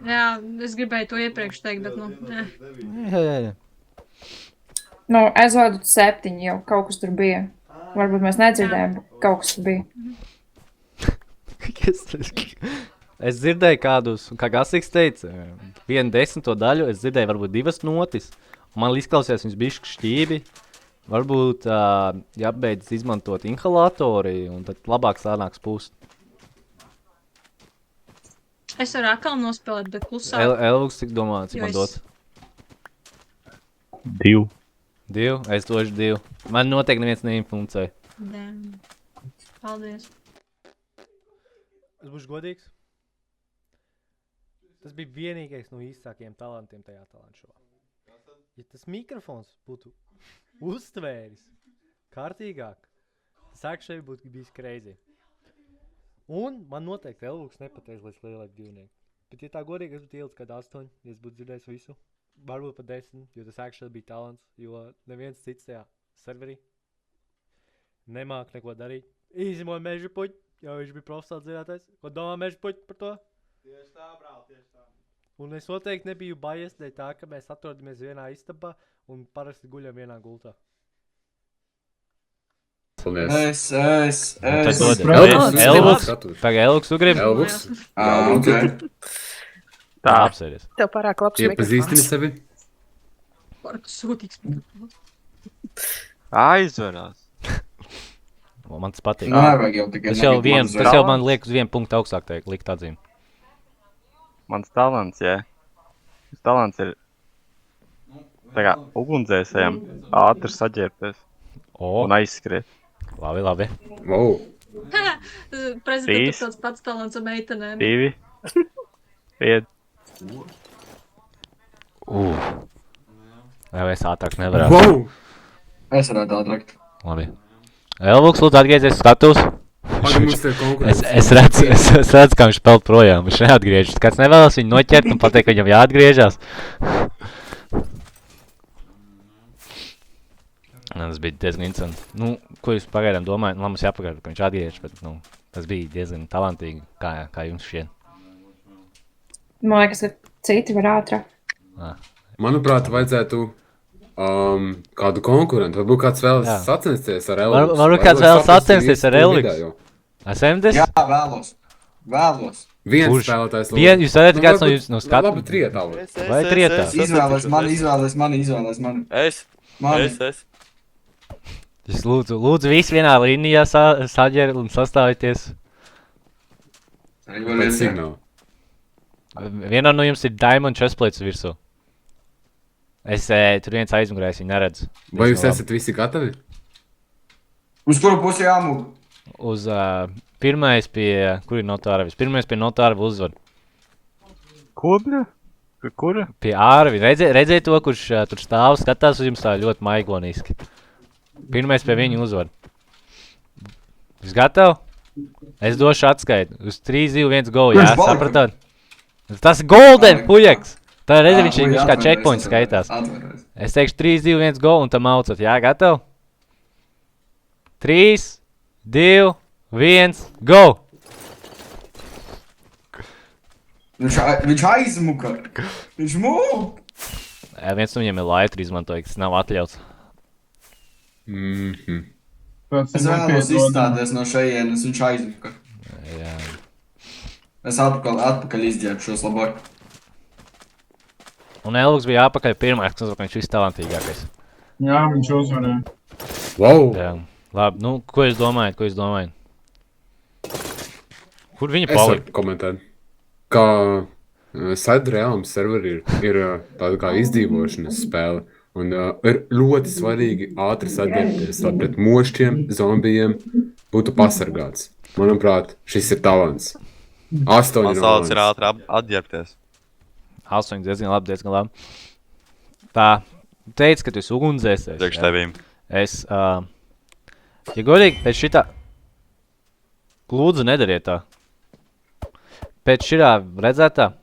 Jā, es gribēju to iepriekš teikt, bet Jā. Nu, es dodu 7 jau, kaut kas tur bija. Varbūt mēs nedzirdējām, bet kaut kas tur bija. Es dzirdēju kādus, kā Gasiks teica, 1/10 daļu, es dzirdēju varbūt 2 notis. Man izklausījās viņas bišķi šķībi. Varbūt jābeidz izmantot inhalatori, un tad labāk sānāks pūst. es varu atkal nospēlēt, bet klusāk. Elvuks, cik domā, cik man dot? 2. 2? Es došu 2. Man noteikti neviens neinfluencē. Damn. Paldies. Es būšu godīgs. Tas bija vienīgais no īsākajiem talantiem tajā talantšovā. Ja tas mikrofons būtu uztvēris kārtīgāk, tas actually būtu bijis crazy. Un man noteikti Elvuks nepateiks līdz lielāk dzīvnieku. Bet ja tā godīgi, es būtu ielicis kādu 8, ja es būtu dzirdējis visu. Varbūt pat 10, jo tas actually bija talants, jo neviens cits tajā serverī nemāk neko darīt. Izņemot Meža puķi, jo viņš bija profesionāls dzirdētājs. Ko domā Meža puķi par to? Tieši tā, brāl, tieši tā. Un es noteikti nebiju biased dēļ tā, ka mēs atrodamies vienā istabā un parasti guļam vienā gultā. Es. Elvuks, tu gribi? Elvuks? Tā, apsēries. Tev pārāk labs mikrofons. Iepazīstini sevi? Pārāk sūtīgs mikrofons. Aizvanās. Man tas patīk. Nevajag jau tikai Tas jau, negatīvas tas jau man liek uz 1 punktu augstāk teikt, likt atzīm. Mans talants, jā. Mans talants ir tā kā ugunsdzēsējam ātri saģērbties un aizskriet. Labi. Wow. Prezidents tāds pats talants ar meitenēm. 2, 1. Vai es ātrāk nevarētu? Wow! Es varētu ātrāk. Labi. Elvuks, lūdzu, atgriezies skatus. Mums te konkurence. Es redzu, kā viņš peld projām. Viņš neatgriežas. Kāds nevēlas viņu noķert un pateikt, ka viņam jāatgriežas. Tas bija diezgan interesanti. Nu, ko jūs pagaidām domājat? Nu, mums jāpagaida, ka viņš atgriežas, bet nu, tas bija diezgan talantīgi, kā jums šķiet. Man liekas, ka citi var ātrāk. Manuprāt, vajadzētu kādu konkurentu. Varbūt kāds vēlas sacensties ar Elvisu. Varbūt kāds vēlas sacensties ar Elvisu. Esmdes? Jā, vēlos. Viens spēlētājs. Jūs redzat, kāds no jums no skatu? Labi, trietā. Vai trietā? Izvēlēs mani. Es. Jūs lūdzu visi vienā līnijā saģer un sastāvieties. Pēc signāla. Vienā no jums ir diamond chestplates virsū. Tur viens aizmugurēs, viņu neredz. Vai jūs esat visi gatavi? Uz kuru pusi jāmūg? Uz pirmais pie, kur ir notāra? Pirmais pie notāra uzvar. Kura? Kura? Pie Ārvi. Redzēja to, kurš tur stāv, skatās uz jums tā ļoti maigoniski. Pirmais pie viņu uzvar. Jūs gatavi? Es došu atskaitu. Uz 3, 2, 1, go, jā, sapratāt? Tas ir golden, puļaks! Tā redzi, viņš kā checkpoints skaitās. Es teikšu 3, 2, 1, go, un tam maucat. Jā, gatavi? 3, 2, 1, go! Viņš aizmuka. Viņš mūg. Viens no viņiem ir laitri izmantoja, kas nav atļauts. Es vēlos izstāties no šejienes, viņš aizmuka. Jā. Es atpakaļ izģērbu šos labāk. Un Elvuks bija jāpakaļ pirmais, kas viņš viss talantīgākais. Jā, viņš uzvarēja. Wow! Jā. Labi, nu, ko jūs domājat? Kur viņi palika? Es varu komentēt. Kā Side Realms serveri ir tāda kā izdzīvošanas spēle. Un ir ļoti svarīgi ātri saģērbties, lai pret mošķiem, zombijiem būtu pasargāts. Manuprāt, šis ir talants. 8 Mans talants ir ātri atģērbties. 8 diezgan labi. Tā, teici, ka tu esi ugunsdzēsējs. Priekš tevīm. Ja godīgi, pēc šitā... Lūdzu, nedariet tā. Pēc šitā redzētā,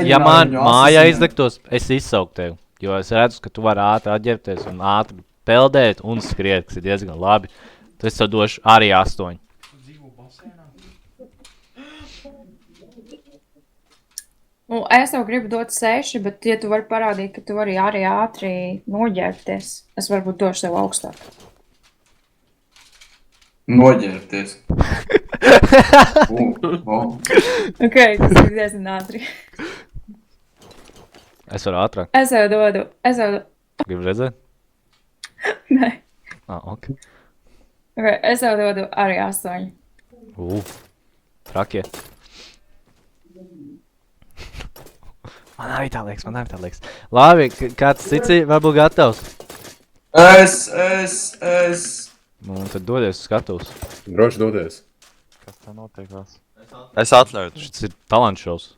ja man mājā izdegtos, es izsauktu tevi. Jo es redzu, ka tu vari ātri atģērbties un ātri peldēt un skriet, kas ir diezgan labi. Tu es došu arī 8. Nu, es tev gribu dot 6, bet ja tu vari parādīt, ka tu vari arī ātri noģērbties, es varbūt došu tev augstāk. Noģērbties. Ok, tas ir diezgan ātri. Es varu ātrāk. Es tev dodu. Gribu redzēt? Nē. Ok. Ok, es tev dodu arī 8. Trakie. Man arī tā liekas. Labi, kāds cits varbūt gatavs? Es. Nu, tad dodies uz skatuves. Droši dodies. Kas tā notiekās? Es atļauju. Šis ir talants šovs.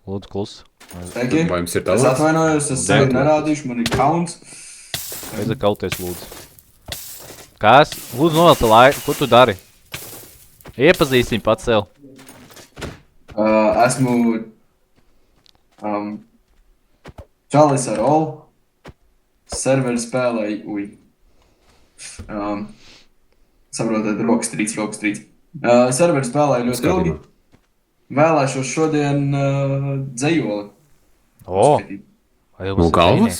Lūdzu, klusu. Vai jums ir talants? Es atvainojos, es sevi nerādīšu, man ir kauns. Beidzot kauties, lūdzu. Kas? Lūdzu, novelta laiku. Ko tu dari? Iepazīsim pats sev. Esmu Čalis ar Olu. Serveri spēlēju. Saprotat, rokas trīc. Serveri spēlēju ļoti ilgi. Vēlēšos šodien dzejoli. No galvas?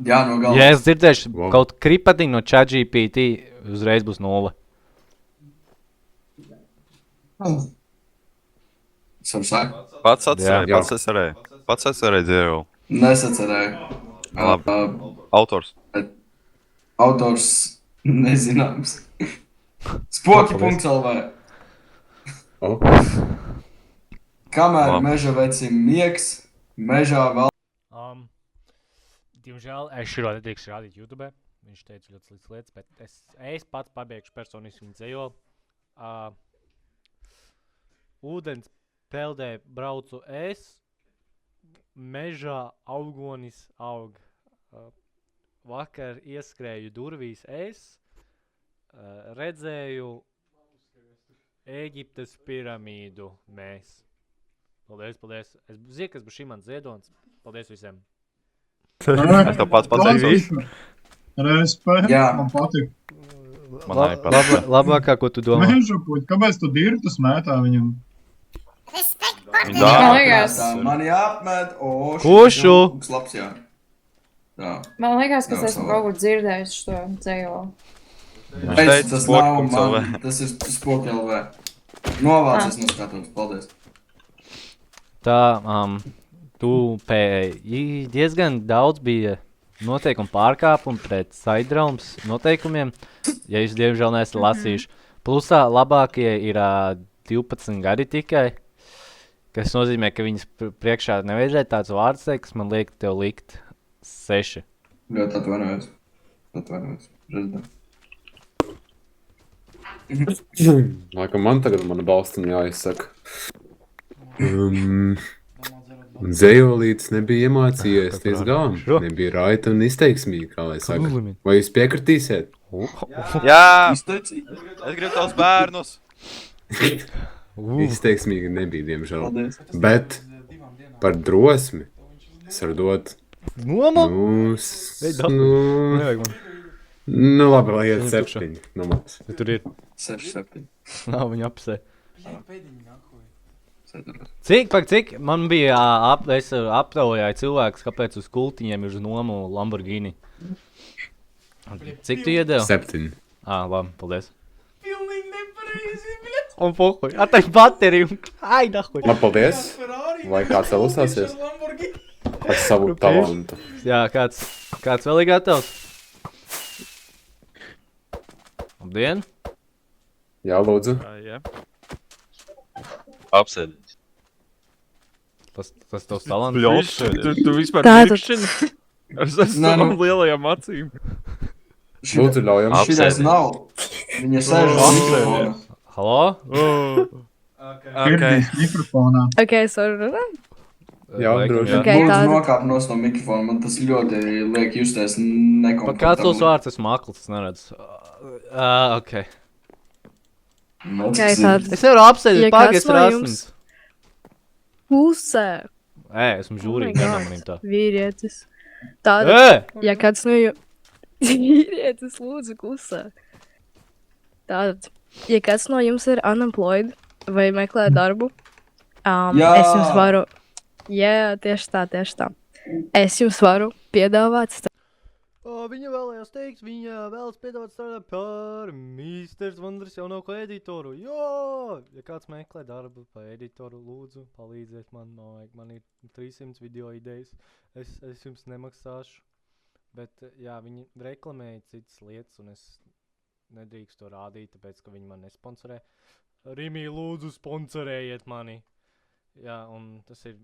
Jā, no galvas. Ja es dzirdēšu kaut kripatiņu no ChatGPT, uzreiz būs 0. Pats atcerēju dzēru. Nesacerēju. Labi. Autors. Autors nezināms. Spoki.lv. Kamēr meža vecim miegs, mežā vēl... Diemžēl es širo nedrīkstu rādīt YouTube. Viņš teica ļoti sliktas lietas, bet es pats pabeigšu personiski viņa dzejoli. Ūdens peldē braucu es, mežā augonis aug. Vakar ieskrēju durvīs es, redzēju Ēģiptes piramīdu mēs. Paldies. Es zinu, kas būs šī mans ziedonis. Paldies visiem. Es tev pats pateikšu. Respekt, man patīk. Labākā, ko tu domā? Mežupuļ, kāpēc tu dirtus mētā viņam? Man jāapmet, Kušu! Labs, jā. Man liekas, ka es esmu kaut kur dzirdējis šo dzejoli. Tas nav man, tas ir Spoki.lv. Novācies noskatot, paldies. Tā, tu diezgan daudz bija noteikumu pārkāpumu pret Siderealms noteikumiem, ja jūs diemžēl neesat lasījuši. Plusā labākie ir 12 gadi tikai, kas nozīmē, ka viņas priekšā nevajadzēja tāds vārds teikt, kas man liek tev likt 6. Ļoti atvainojos. Prezident. Laikam man tagad mana balstiņa jāizsaka. Dzejolītis nebija iemācījies ties galām. Nebija raita un izteiksmīgi, kā lai saka. Vai jūs piekritīsiet? Jā! Es gribu tavus bērnus! Izteiksmīgi nebija, diemžēl. Bet par drosmi es varu dot... Nu labi, lai iet 7. Tur ir 6-7. Nav viņa apsē. Cik man bija es aptaujāju cilvēkus, kāpēc uz kultiņiem ir uz nomu Lamborghini. Cik tu iedevi? 7. Labi, paldies. Pilnīgi nepareizi, bļet. Un pohuj, ataņ bateriju. Ai, dahuj. Labi, paldies. Vai kāds vēl uzstāsies? Ar savu talantu. Jā, kāds vēl ir gatavs? Labdien. Jā, lūdzu. Jā. Apsēdies. Tas tavs talants. Tu vispār priekšķini? Es esmu lielajām acīm. Lūdzu, ļaujam. Šitais nav. Viņa sēž uz mikrofona. Halo? Pirdīs mikrofonā. Ok, es varu runāt? Jā, droši. Lūdzu, nokāp nos no mikrofona. Man tas ļoti liek justies nekomfortabli. Pat kāds tos vārds esmu akls, es neredzu. Ok. Es nevaru apsēdīt, pagaidzi ir asins. Pusē. Esmu žūrīgi, nemanim tā. Vīrietis. Tātad, ja kāds no jums... Vīrietis, lūdzu, klusē. Tātad, ja kāds no jums ir unemployed vai meklē darbu, es jums varu... Jā, tieši tā. Es jums varu piedāvāt... Viņa vēlējās teikt, viņa vēlas piedāvāt strādāt par Mr. Zvandras jaunāko editoru. Jā! Ja kāds meklē darbu par editoru, lūdzu, palīdziet man. Man ir 300 video idejas. Es jums nemaksāšu. Bet, jā, viņi reklamēja citas lietas, un es nedrīkstu to rādīt, tāpēc, ka viņi man nesponsorē. Rimi, lūdzu, sponsorējiet mani. Jā, un tas ir...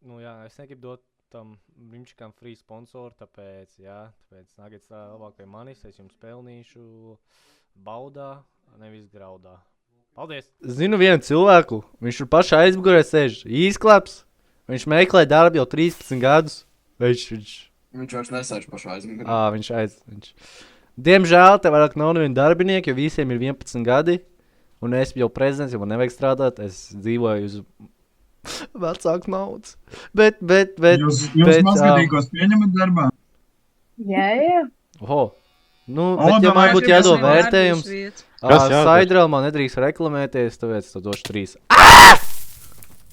Nu jā, es negribu dot tam Rimčikam free sponsoru, tāpēc nākiet strādāt labāk pie manis, es jums pelnīšu baudā, nevis graudā. Paldies! Zinu vienu cilvēku, viņš tur pašā aizmugurē sēž, īsklaps, viņš meklē darbu jau 13 gadus. Viņš vairs nesēž pašā aizmugurē. Viņš. Diemžēl te vairāk nav nevienu darbinieku, jo visiem ir 11 gadi, un es jau prezidents, jo man nevajag strādāt, es dzīvoju uz... vecāku naudas. Bet... Jūs mazgadīgos pieņemat darbā? Jā. Nu, bet ja man būtu jādod vērtējums, Siderealm man nedrīkst reklamēties, tāpēc tu došu 3.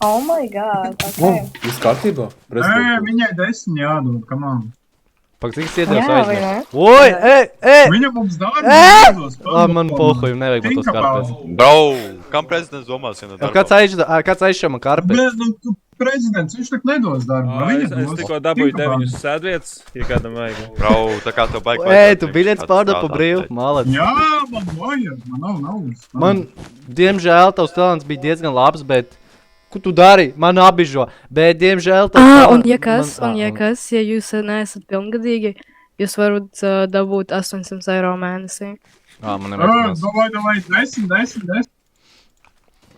Oh my god, ok. Viss kārtībā? Viņai 10 jādod, come on. Pak, cik es iedevu aizmēt? Oi, Viņa mums dārbi. Man pohuju, nevajag man tos karpēs. Brau, kam prezidents domās, ja ne darbā? Kāds aizšķa man karpēs? prezidents, viņš tak nedos darbu. Vai viņa Es dos? tikko dabūju 9 sēdvietas, ja kādam vajag. Brau, tā kā tev baigi Ej, tu biļets pārdod pa brīvu, malec. Jā, man vajag, man nav naudas. Man, diemžēl, tavs talants bija diezgan labs, bet... Ko tu dari? Man abižo. Bet, diemžēl, tavs talants... Un ja kas, ja jūs neesat pilngadīgi, jūs varat dabūt 800 eiro mēnesī. Man nevajag. Davai, 10.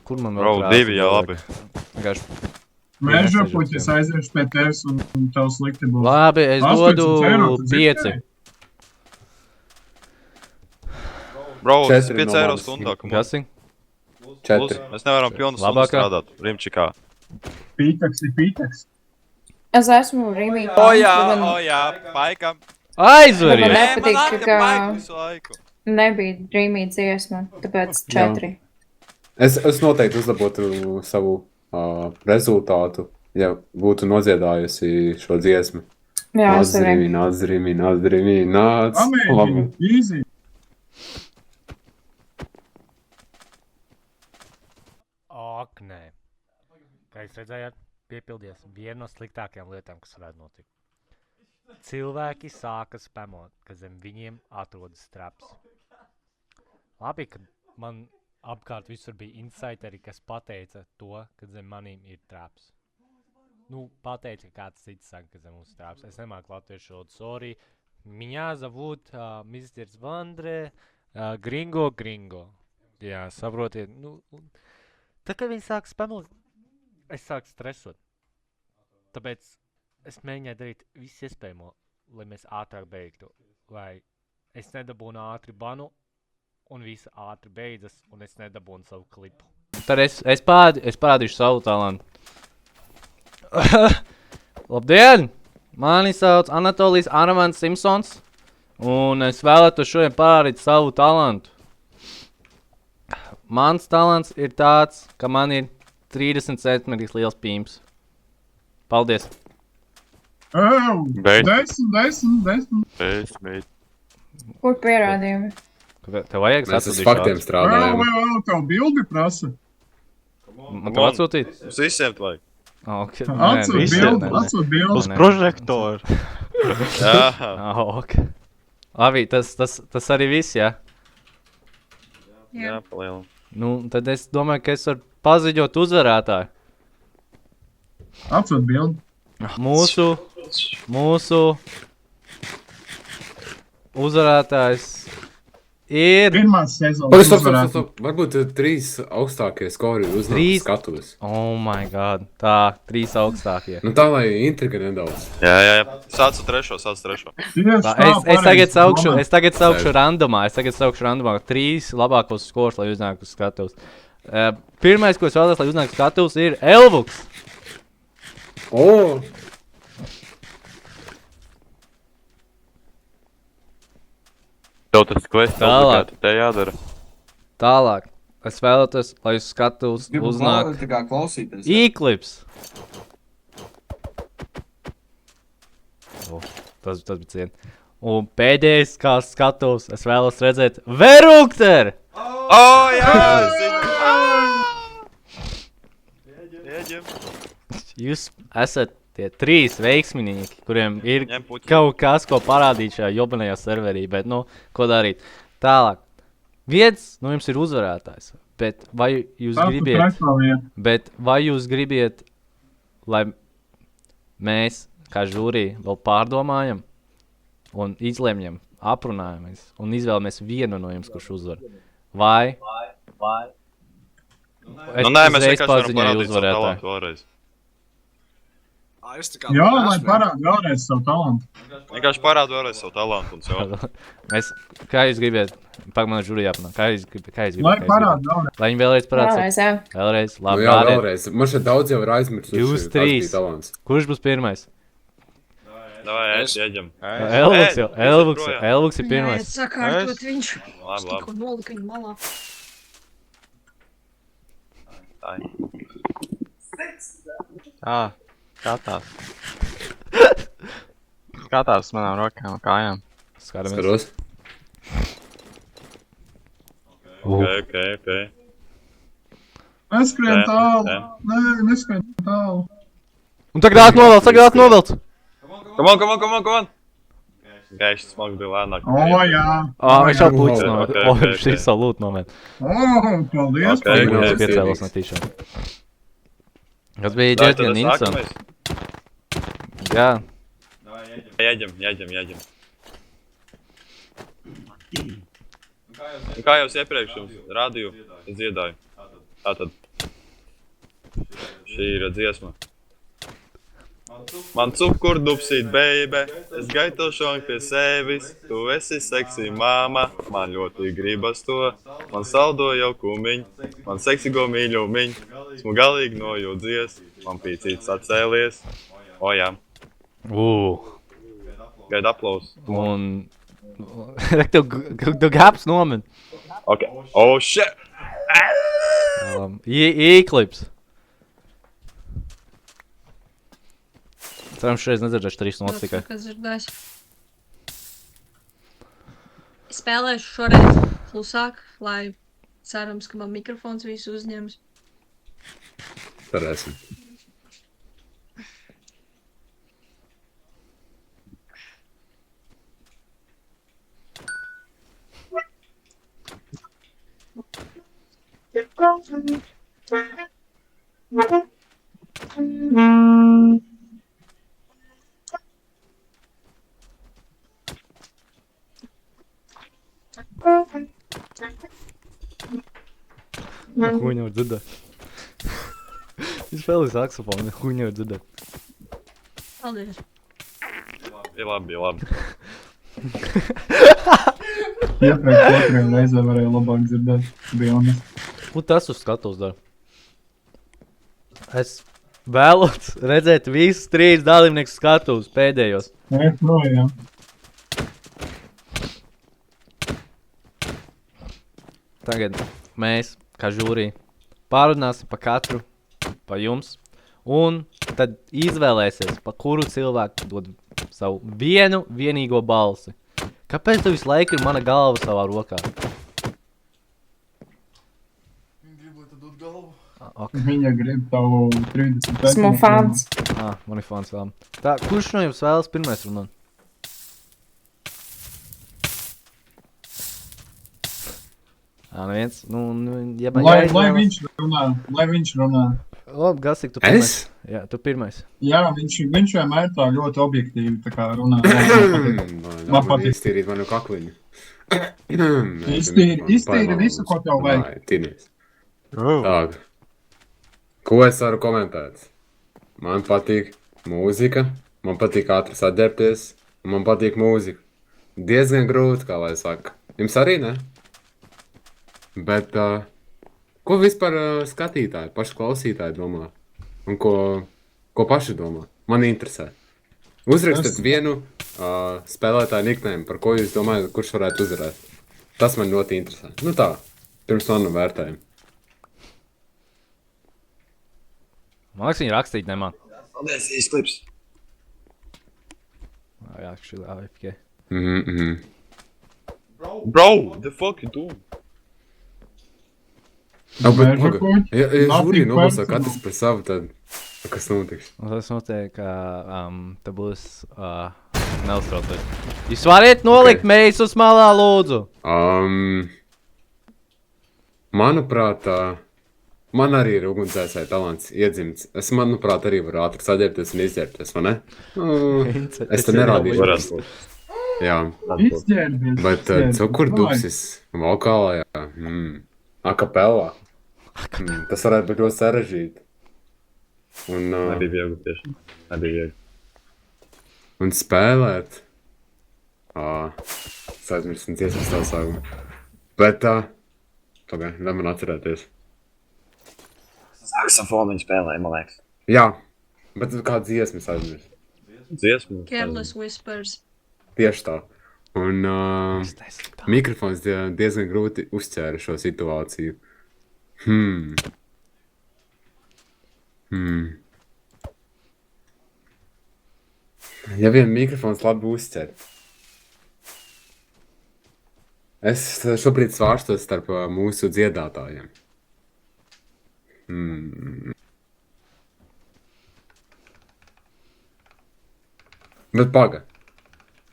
Kur man vēl Brau, krāsa? 2 jau labi. Mēža puķis aiziešu pie tevis un tev slikti būs. Labi, es dodu 5. Brau, 4 5 no eiro manis. stundā. Kas ir? 4. Mēs nevaram pilnu stundu Labākā? strādāt. Rimčikā. Pītaks. Es esmu Rīmī. Jā, paikam. Aizveries! Man nepatīk, ka Visu laiku. nebija Rīmī dziesma, tāpēc 4. Es noteikti uzlabotu savu rezultātu, ja būtu nodziedājusi šo dziesmu. Jā, es arī. Nazrimi. Amēģini, easy. Ak, nē. Kā jūs redzējāt, piepildies viena no sliktākajām lietām, kas varētu notikt. Cilvēki sāka spamot, ka zem viņiem atrodas traps. Labi, ka man apkārt visur bija insideri, kas pateica to, ka zem manīm ir traps. Nu, pateica, ka kāds cits saka, ka zem mums ir traps. Es nemāku latviešu valodu, sorry. Меня зовут мистер Звандре, Gringo. Jā, saprotiet, nu... Tā kā viņi sāk spamot, es sāku stresot. Tāpēc es mēģināju darīt visu iespējamo, lai mēs ātrāk beigtu. Lai es nedabūnu ātri banu, un visa ātri beidzas, un es nedabūnu savu klipu. Tad es parādīšu savu talantu. Labdien! Mani sauc Anatolijs Aramans Simpsons, un es vēlētos šodien parādīt savu talantu. Mans talants ir tāds, ka man ir 30 centimetrīs liels pīms. Paldies! 10. Kur pierādījumi? Tev vajag? Mēs uz faktiem strādājam. Tev bildi prasa. Man tev atsūtīt? Mums visiem te vajag. Okay. Atsūt bildi. Uz prožektoru. Jā. Okay. Labi, tas arī viss, jā? Jā, palielam. Nu, tad es domāju, ka es varu paziņot uzvarētāju. Atsūt bildi. Mūsu uzvarētājs ir... Pirmās sezonas uzvarētājs. Varbūt 3 augstākie skori uznāk skatuves. Oh my god, tā, 3 augstākie. Nu tā, lai intriga nedaudz. Jā. Sācu trešo. Es tagad saukšu randomā. 3 labākos skors, lai uznāk uz skatuves. Pirmais, ko es vēlos, lai uznāk uz skatuves, ir Elvuks. Tev tas quests obligāti te jādara. Tālāk. Es vēlētos, lai uz skatuves uznāk Eclipse. Tas bija cien. Un pēdējais, kā skatuves, es vēlos redzēt Verukter! Jūs esat tie 3 veiksminīgi, kuriem ir kaut kas, ko parādīt šajā jobanajā serverī, bet, nu, ko darīt. Tālāk. Viens no jums ir uzvarētājs, bet vai jūs gribiet, lai mēs, kā žūrī, vēl pārdomājam un izlemjam, aprunājamies un izvēlamies vienu no jums, kurš uzvar? Vai? Nu, nē, mēs vienkārši varam parādīt savu talantu vēlreiz. Jā, lai parāda vēlreiz savu talantu. Vienkārši parāda vēlreiz savu talantu un sev. Kā jūs gribiet? Pak man žūri jāpanāk. Kā jūs gribiet? Lai parāda vēlreiz. Lai viņi vēlreiz parāda. Vēlreiz, labi. Jā, vēlreiz. Man šeit daudz jau ir aizmirsuši. Jūs 3. Kurš būs pirmais? Davai, ieģem. Elvuks ir pirmais. Jā, sakārtot viņš. Tikko nolika viņu malā. Skatās manām rokām un kājām. Skaros. Ok. Neskrien tālu. Nē, neskrien tālu. Un tagad novelc! Come on! Gaišs smags bija lēnāk. Viņš jau puķis nomet. Šis savu lūtu nomet. Paldies! Viņš piecēlos netīšām. Tas bija diezgan interesanti. Jā. Jāģem. Kā jau iepriekš jums rādīju, es dziedāju. Tātad. Šī ir dziesma. Man cukur dupsīt, baby, es gaitošu pie sevis, tu esi seksī māma, man ļoti gribas to, man saldo jau kumiņ, man seksigo mīļumiņ, esmu galīgi nojūdzies, man pīcīts atcēlies, jā. Gaida aplaus. Un... Tu gaps nomen. Ok, oh shit! Īklips. Ceram, šreiz nedzirdēšu 3 notis tikai. Kas dzirdēs? Spēlēšu šoreiz klusāk, lai cerams, ka man mikrofons visu uzņems. Cerēsim. Хуй nevar dzirdēt. Viņš spēlē saksofonu, хуй nevar dzirdēt. Paldies. Ir labi. Iepriekš otrajā reizē varēja labāk dzirdēt, bija honest. Ko tas uz skatos dara? Es vēlos redzēt visus 3 dalībniekus skatos pēdējos. Jā. Tagad mēs, kā žūrī, pārunāsim pa katru, pa jums, un tad izvēlēsies, pa kuru cilvēku dod savu vienīgo balsi. Kāpēc tu visu laiku ir mana galva savā rokā? Viņa grib tavu 30. Esmu fans. Man ir fans vēl. Tā, kurš no jums vēlas pirmais runāt? Neviens. Lai viņš runā. Labi, Gasik, tu pirmais. Jā, tu pirmais. Jā, viņš vienmēr tā ļoti objektīvi tā kā runā. Man patīk. Iztīrīt manu kakliņu. Iztīri visu, ko tev vajag. Tīnies. Tā. Ko es varu komentēt? Man patīk mūzika, man patīk ātri saģērbties, un man patīk mūzika. Diezgan grūti, kā lai saka. Jums arī, ne? Bet, ko vispār skatītāji, paši klausītāji domā? Un ko paši domā? Man interesē. Uzrakstiet vienu spēlētāju nickname, par ko jūs domājat, kurš varētu uzvarēt. Tas man ļoti interesē. Nu tā, pirms manu vērtējumu. Man liekas, viņi rakstīt nemā. Paldies, īsts klips. Jā, šī AFK. Bro, the fuck you doing? Ja žūrī nobalso katrs par savu, tad kas notiks? Tas notiek, ka te būs neuztraucies. Jūs variet nolikt meisus malā, lūdzu? Manuprāt, man arī ir ugunsdzēsēja talants iedzimts. Es, manuprāt, arī varu ātri saģērbties un izģērbties, vai ne? Es te nerādīšu. Jā. Izģērbies. Bet cukurdupsis vokālā, akapellā. Tas varētu būt ļoti sarežģīti. Nebija viegli tieši. Nebija viegli. Un spēlēt. Es aizmirstu dziesmas tavu sākumu. Bet pagaid, neman atcerēties. Saksofonu spēlēja, man liekas. Jā, bet kādu dziesmu es aizmirstu? Dziesmu? Careless Whispers. Tieši tā. Un mikrofons diezgan grūti uzķēra šo situāciju. Ja vien mikrofons labi uzķer. Es šobrīd svārstos starp mūsu dziedātājiem. Bet paga.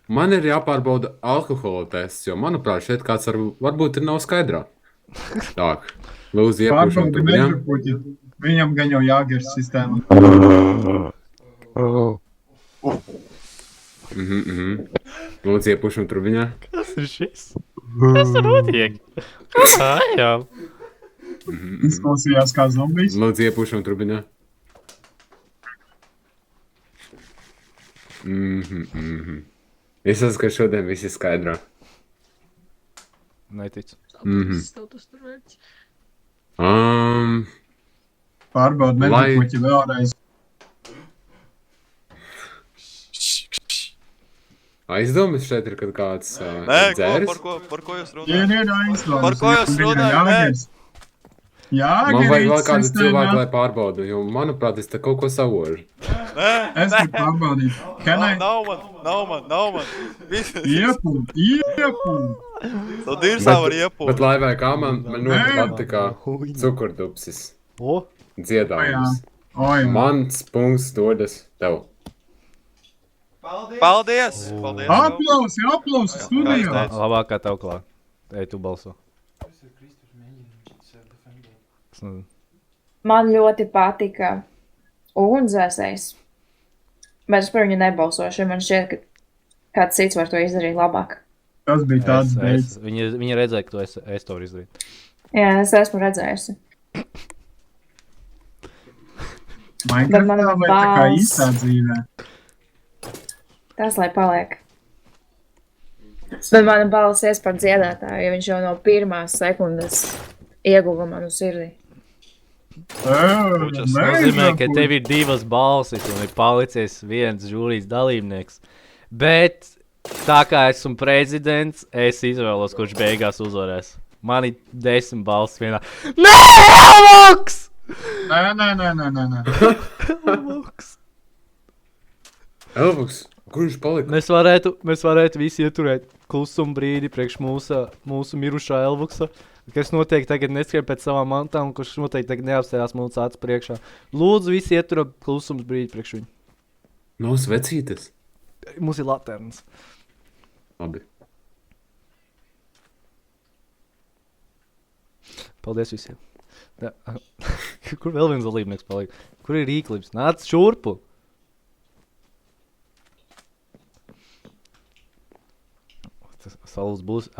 Man ir jāpārbauda alkohola tests, jo, manuprāt, šeit kāds varbūt ir nav skaidrā. Tā, lūdzu, iepušam Pārbaudi turbiņā. mežapuķi. Viņam gan jau jāgers sistēma. Lūdzu, iepušam turbiņā. Kas ir šis? Kas tur notiek? Jā. Izklausījās kā zombijs. Lūdzu, iepušam turbiņā. Es esmu, ka šodien viss ir skaidrā. Neticu. Pārbaudi mežapuķi vēlreiz. Aizdomas šeit ir, kad kāds Nē, dzēris? par ko jūs runājat? Ir aizdomas. Par ko jūs runājat? Man vajag vēl kādu cilvēku, lai pārbaudu, jo, manuprāt, es te kaut ko savožu. Es gribu pārbaudīt. Nav man. Iepūt. Tad ir savu iepūt. Bet lai vai kā man ļoti patikā cukurdupsis. Dziedājums. Mans punkts dodas tev. Paldies! Aplausi studijā! Labāk kā tev klāt. Ej, tu balso. Man ļoti patika ugunsdzēsējs. Bet es par viņu nebalsošu. Man šķiet, ka kāds cits var to izdarīt labāk. Tas bija tāds beidz. Viņa redzēja, ka es to varu izdarīt. Jā, es esmu redzējusi. Minecraftā vai tā kā īstā dzīvē? Tas, lai paliek. Bet mana balss ies par dziedātāju, jo viņš jau no pirmās sekundes ieguva manu sirdī. Tas nozīmē, ka tev ir 2 balsis un ir palicies viens žūrijas dalībnieks. Bet tā kā esmu prezidents, es izvēlos, kurš beigās uzvarēs. Man ir 10 balsis vienā. Nē, Elvoks! Nē. Elvoks, kur viņš palika? Mēs varētu visi ieturēt klusumu brīdi priekš mūsu mirušā Elvoksa. Kas noteikti tagad neskrien pēc savām mantām, kurš noteikti tagad neapstājās mūsu acu priekšā. Lūdzu, visi ieturam klusums brīdi priekš viņu. Nav svecītes? Mums ir laternas. Labi. Paldies visiem. Kur vēl viens dalībnieks palika? Kur ir Rīklibs? Nāc šurpu! Salūdz būs.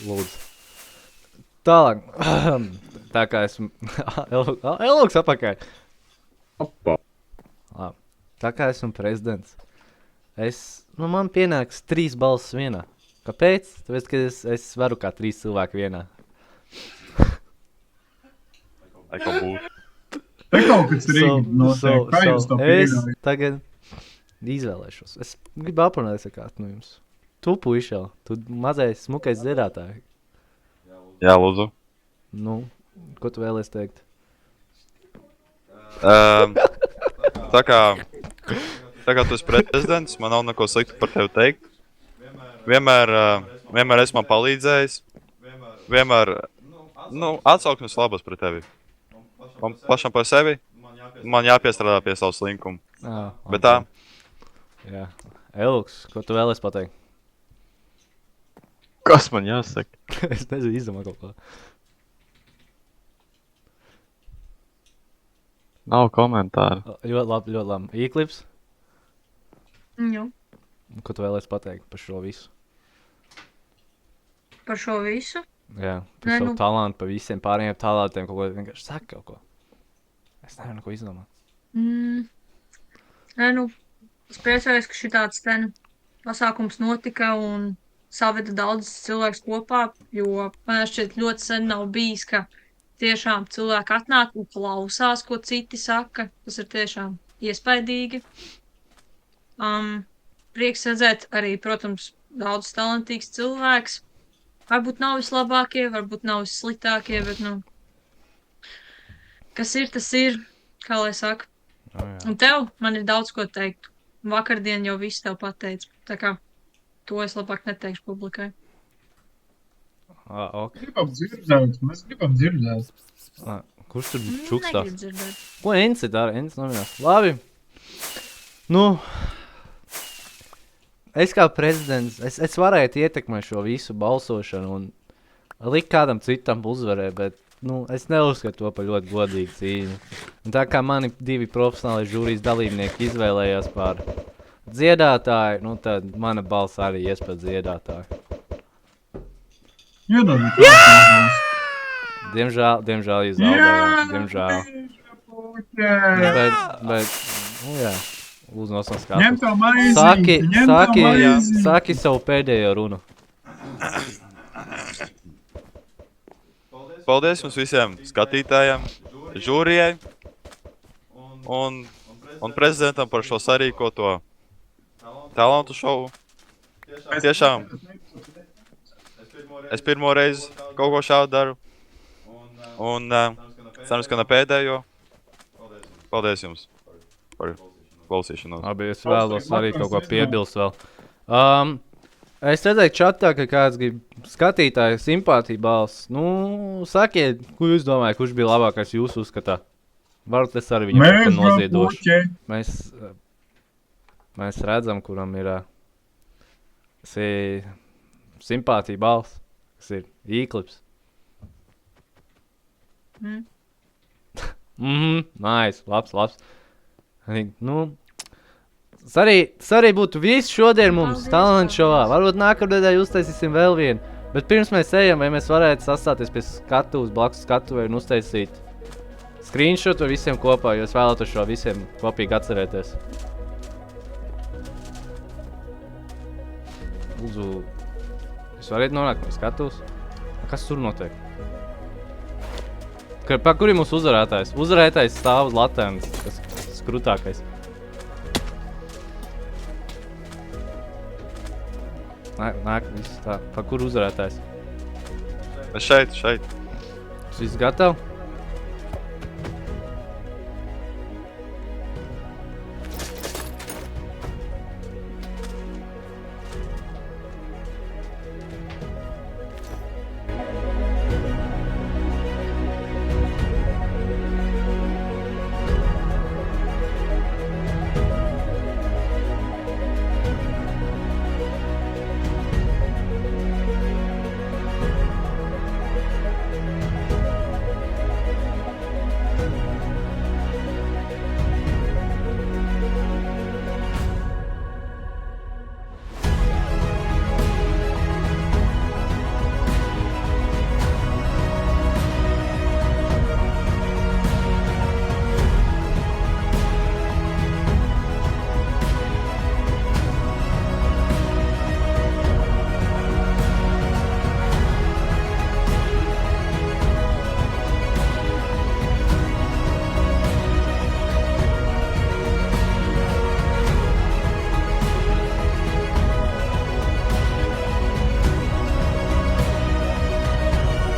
Lūdzu. Tālāk. Tā kā esmu... Elvoks apakaļ. Opa. Tā kā esmu prezidents. Man pienāks 3 balsis vienā. Kāpēc? Tāpēc, ka es varu kā 3 cilvēki vienā. Lai kaut būtu. Te kaut kas Rīga notiek. Kā jūs to pieļaujat? Es tagad izvēlēšos. Es gribu aprunāties ar kādu no jums. Tu puišēl. Tu mazais smukais dziedātāji. Jā, lūdzu. Nu, ko tu vēlies teikt? Tā kā tu esi prezidents, man nav neko sliktu par tevi teikt. Vienmēr esi man palīdzējis. Vienmēr, atsauksmes labas pret tevi. Man pašam par sevi, man jāpiestrādā pie savu slinkumu. Bet tā. Jā. Elvoks, ko tu vēlies pateikt? Kas man jāsaka? Es nezinu, izdomā kaut ko. Nav komentāru. Ļoti labi. Īklips? Jā. Ko tu vēlies pateikt par šo visu? Par šo visu? Jā, par savu talantu, par visiem pārējiem talantiem, kaut ko vienkārši saka kaut ko. Es nevaru neko izdomāt. Es priecājos, ka šitāds pasākums notika un saveda daudz cilvēks kopā, jo man šķiet ļoti sen nav bijis, ka tiešām cilvēki atnāk un klausās, ko citi saka. Tas ir tiešām iespaidīgi. Prieks redzēt arī, protams, daudz talantīgs cilvēks. Varbūt nav vislabākie, varbūt nav visslitākie, bet, kas ir, tas ir, kā lai saka. Un tev man ir daudz ko teikt. Vakardien jau viss tev pateica. Tā kā to es labāk neteikšu publikai. Mēs gribam dzirdēt. Kurš tur čukstās? Negribu dzirdēt. Ko Enci dara? Enci nominās. Labi. es kā prezidents, es varētu ietekmēt šo visu balsošanu un likt kādam citam uzvarē, bet, es neuzskatu to par ļoti godīgu cīņu. Un tā kā mani 2 profesionāli žūrijas dalībnieki izvēlējās par dziedātāju, tad mana balss arī ies pēc dziedātāju. Diemžēl jūs zaudējāt, diemžēl. Bet, jā, uznos no skatu. Ņem to maizi, Saki savu pēdējo runu. Paldies jums visiem skatītājiem, žūrijai un prezidentam par šo sarīkoto talantu šovu. Tiešām. Es pirmo reizi kaut ko šādu daru. Un cerams, ka ne pēdējo. Paldies jums par klausīšanos. Labi, es vēlos arī kaut ko piebilst vēl. Es redzēju čatā, ka kāds grib skatītāju simpātiju balss. Sakiet, ko jūs domājat, kurš bija labākais jūsu uzskatā? Varbūt es arī viņam kaut ko noziedošu. Mēs redzam, kuram ir simpātija balss, kas ir īklips. Nice, labs. Tas arī būtu viss šodien mums talantu šovā. Varbūt nākamnedēļ uztaisīsim vēl vienu. Bet pirms mēs ejam, vai mēs varētu sastāties pie skatuves, blakus skatuvei un uztaisīt screenshotu visiem kopā, jo es vēlētu šo visiem kopīgi atcerēties. Lūdzu, jūs varat nonākt pie skatuves? Kas tur notiek? Pa kur ir mūsu uzvarētājs? Uzvarētājs stāv uz latēnas, tas krūtākais. Nāk, viss tā. Pa kur uzvarētājs? Šeit. Tas viss gatav?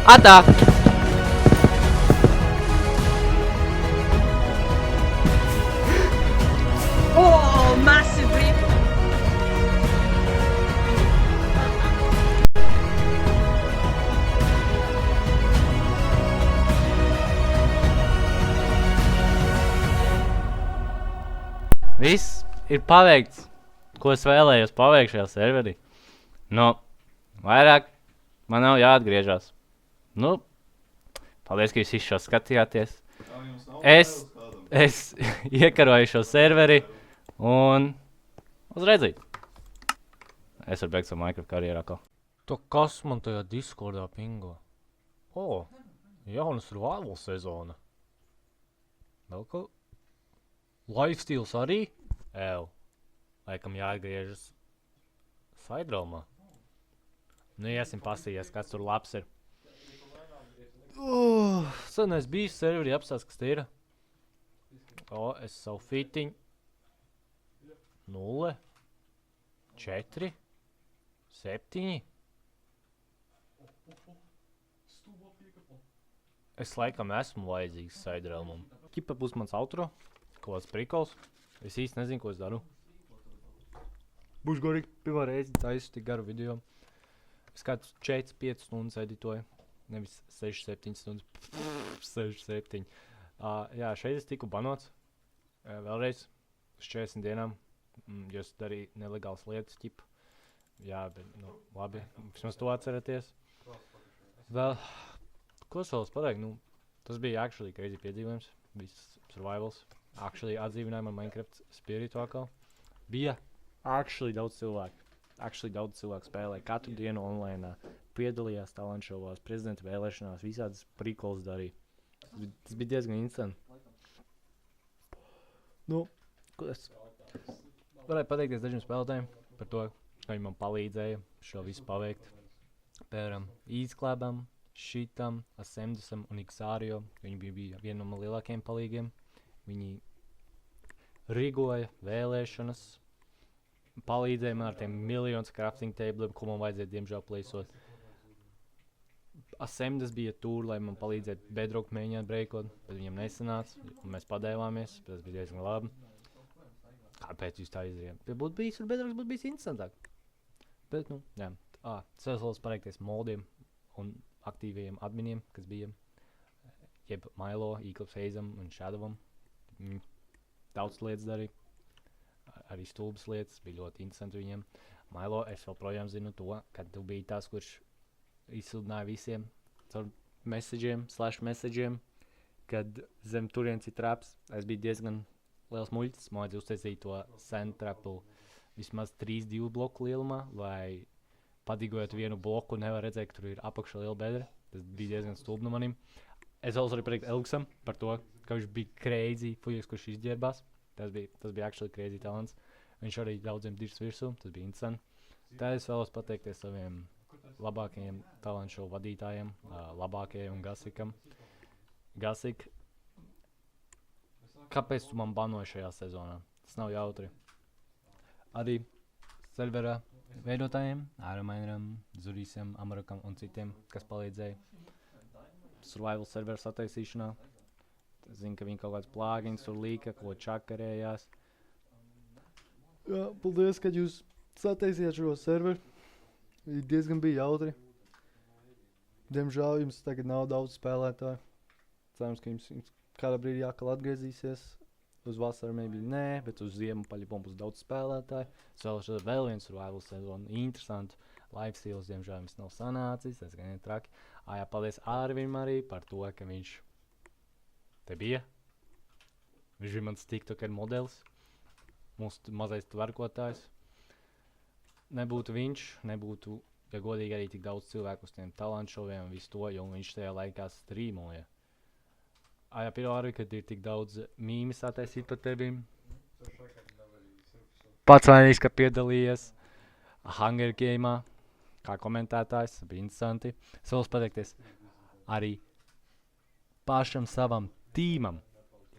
Atā! Oh, massive rip! Viss ir paveikts, ko es vēlējos paveikt šajā serverī. Vairāk man nav jāatgriežas. Paldies, ka jūs visi šo skatījāties. Es iekaroju šo serveri un uz redzīt. Es varu beigt savu Minecraft karjeru atkal. To kas man tajā Discordā pingo? Jauna survival sezona. Vēl ko? Lifesteals arī? Laikam jāatgriežas Saidromā. Iesim pasījies, kas tur labs ir. Sen es biju serveri apstāst, kas te ir. Es savu fitiņu. 0, 4, 7. Es laikam esmu vajadzīgs Saidromam. Kipa būs mans outro. Kaut kāds prikols. Es īsti nezinu, ko es daru. Būs gorīgi, pirmā reizi taisu tik garu video. Es kāds 4-5 stundas editoju. Nevis 6-7 stundas. 6-7. Jā, šeit es tiku banots. Vēlreiz uz 40 dienām. jūs darīja nelegāls lietas, ķip. Jā, bet, nu, labi, vismaz to atceraties. Vēl, ko es vēlos pateikt, nu, tas bija actually crazy piedzīvojums, viss survivals. Actually atdzīvinājām ar Minecraft Spiritu atkal. Bija actually daudz cilvēku spēlē, katru dienu online, piedalījās talantšovās, prezidenta vēlēšanās, visādas prikols darīja. Tas bija diezgan instant. Nu, ko es varēju pateikties dažiem spēlētājiem par to, ka viņi man palīdzēja šo visu paveikt. Piemēram, Easy-Clubam, Šitam, Ascendusam un Xario. Viņi bija viena no lielākajiem palīgiem. Viņi rigoja vēlēšanas, palīdzēja man ar tiem miljonus crafting tabliem, ko man vajadzēja diemžēl plēsot. Ascendus bija tur, lai man palīdzētu bedrock mēģināt breakot, bet viņam nesanāca, un mēs padēvāmies, bet tas bija diezgan labi. Kāpēc jūs tā izdarījāt? Ja būtu bijis, tur bedrocks būtu bijis interesantāk. Bet, nu, jā. Es vēlos pateikties moldiem un aktīvajiem adminiem, kas bija, jeb Milo, Eclipse Hazam un Shadovam. Daudz lietas darīja, arī stulbas lietas, bija ļoti interesanti viņiem. Milo, es vēl projām zinu to, kad tu biji tās, kurš izsludināja visiem caur messageiem, kad zem turienes ir traps. Es biju diezgan liels muļķis, man vajadzēja uztaisīt to sand trapu vismaz 3-2 bloku lielumā, lai padigojot vienu bloku nevar redzēt, ka tur ir apakšā liela bedra. Tas bija diezgan stulbi no manim. Es vēlos arī pateikt Elksam par to, ka viņš bija crazy fujiks, kurš izģērbās. Tas bija actually crazy talents. Viņš arī daudziem dirs virsū, tas bija interesanti. Tā es vēlos pateikties saviem labākajiem talantu show vadītājiem, labākajiem un Gasikam. Gasik, kāpēc tu man banoji šajā sezonā? Tas nav jautri. Arī serverā veidotājiem, Āramainram, Zurīsam, Amarakam un citiem, kas palīdzēja survival serveru sataisīšanā. Es zinu, ka viņi kaut kāds plāgiņs tur līka, ko čakarējās. Jā, paldies, ka jūs sataisījāt šo serveru. Diezgan bija jautri. Diemžēl jums tagad nav daudz spēlētāju. Cerams, ka jums kādā brīdī jākal atgriezīsies. Uz vasaru maybe nē, bet uz ziemu paļipom būs daudz spēlētāju. Es vēl viens survival sezonu. Interesantu lifesteals, diemžēl jums nav sanācis. Tas gan ir traki. Jā, paldies Ārvim arī par to, ka viņš te bija. Viņš bija mans TikToker modelis. Mūsu mazais tvarkotājs. Nebūtu viņš, nebūtu, ja godīgi arī tik daudz cilvēku uz tiem talantu šoviem un visu to, jo viņš tajā laikā streamoja. Jā, Pirāri, kad ir tik daudz mīmes attaisīt par tevim. Pats vainīgs, ka piedalījies Hunger Game'ā, kā komentētājs, bija interesanti. Es vēlos pateikties arī pašam savam tīmam,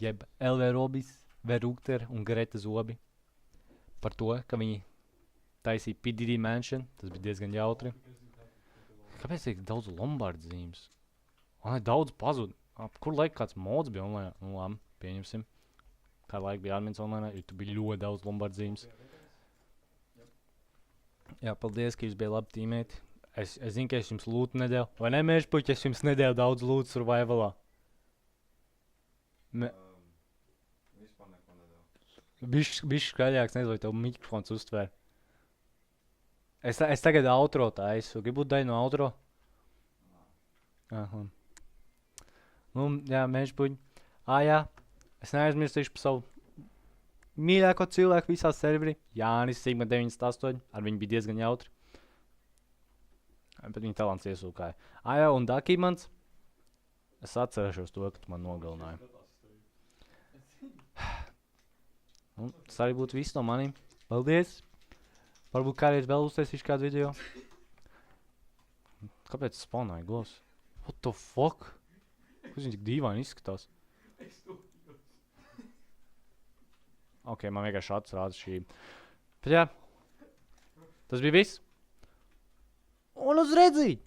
jeb LV Robis, Verukter un Greta Zobi, par to, ka viņi taisīja PDD Mansion, tas bija diezgan jautri. Kāpēc ir daudz Lombardu zīmes? Daudz pazud. Kur laika kāds mods bija online? Nu labi, pieņemsim. Kādu laiku bija admins online, jo tu bija ļoti daudz Lombardu zīmes. Jā, paldies, ka jūs bija labi tīmēti. Es zinu, ka es jums lūtu nedēļu. Vai ne, Mēžpuķi, es jums nedēļu daudz lūtu survivalā? Vispār neko nedēļu. Bišķi skaļāks, nezinu, vai tev mikrofons uztver. Es tagad outro taisu. Gribu būt daļa no outro? Aha. Nu, jā, Mēžpuļi. Jā. Es neaizmirstīšu par savu mīļāko cilvēku visā serverī. Jānis Sigma 98. Ar viņu bija diezgan jautri. Bet viņa talants iesūkāja. Jā, un Dakimans. Es atcerēšos to, ka tu man nogalināji. Nu, tas arī būtu viss no maniem. Paldies! Varbūt kādreiz vēl uztaisīšu kādu video. Kāpēc spawnāja glos? What the fuck? Kas viņi tik dīvaini izskatās? Ok, man vienkārši atsrāda šī. Bet jā, tas bija viss. Un uz redzīt!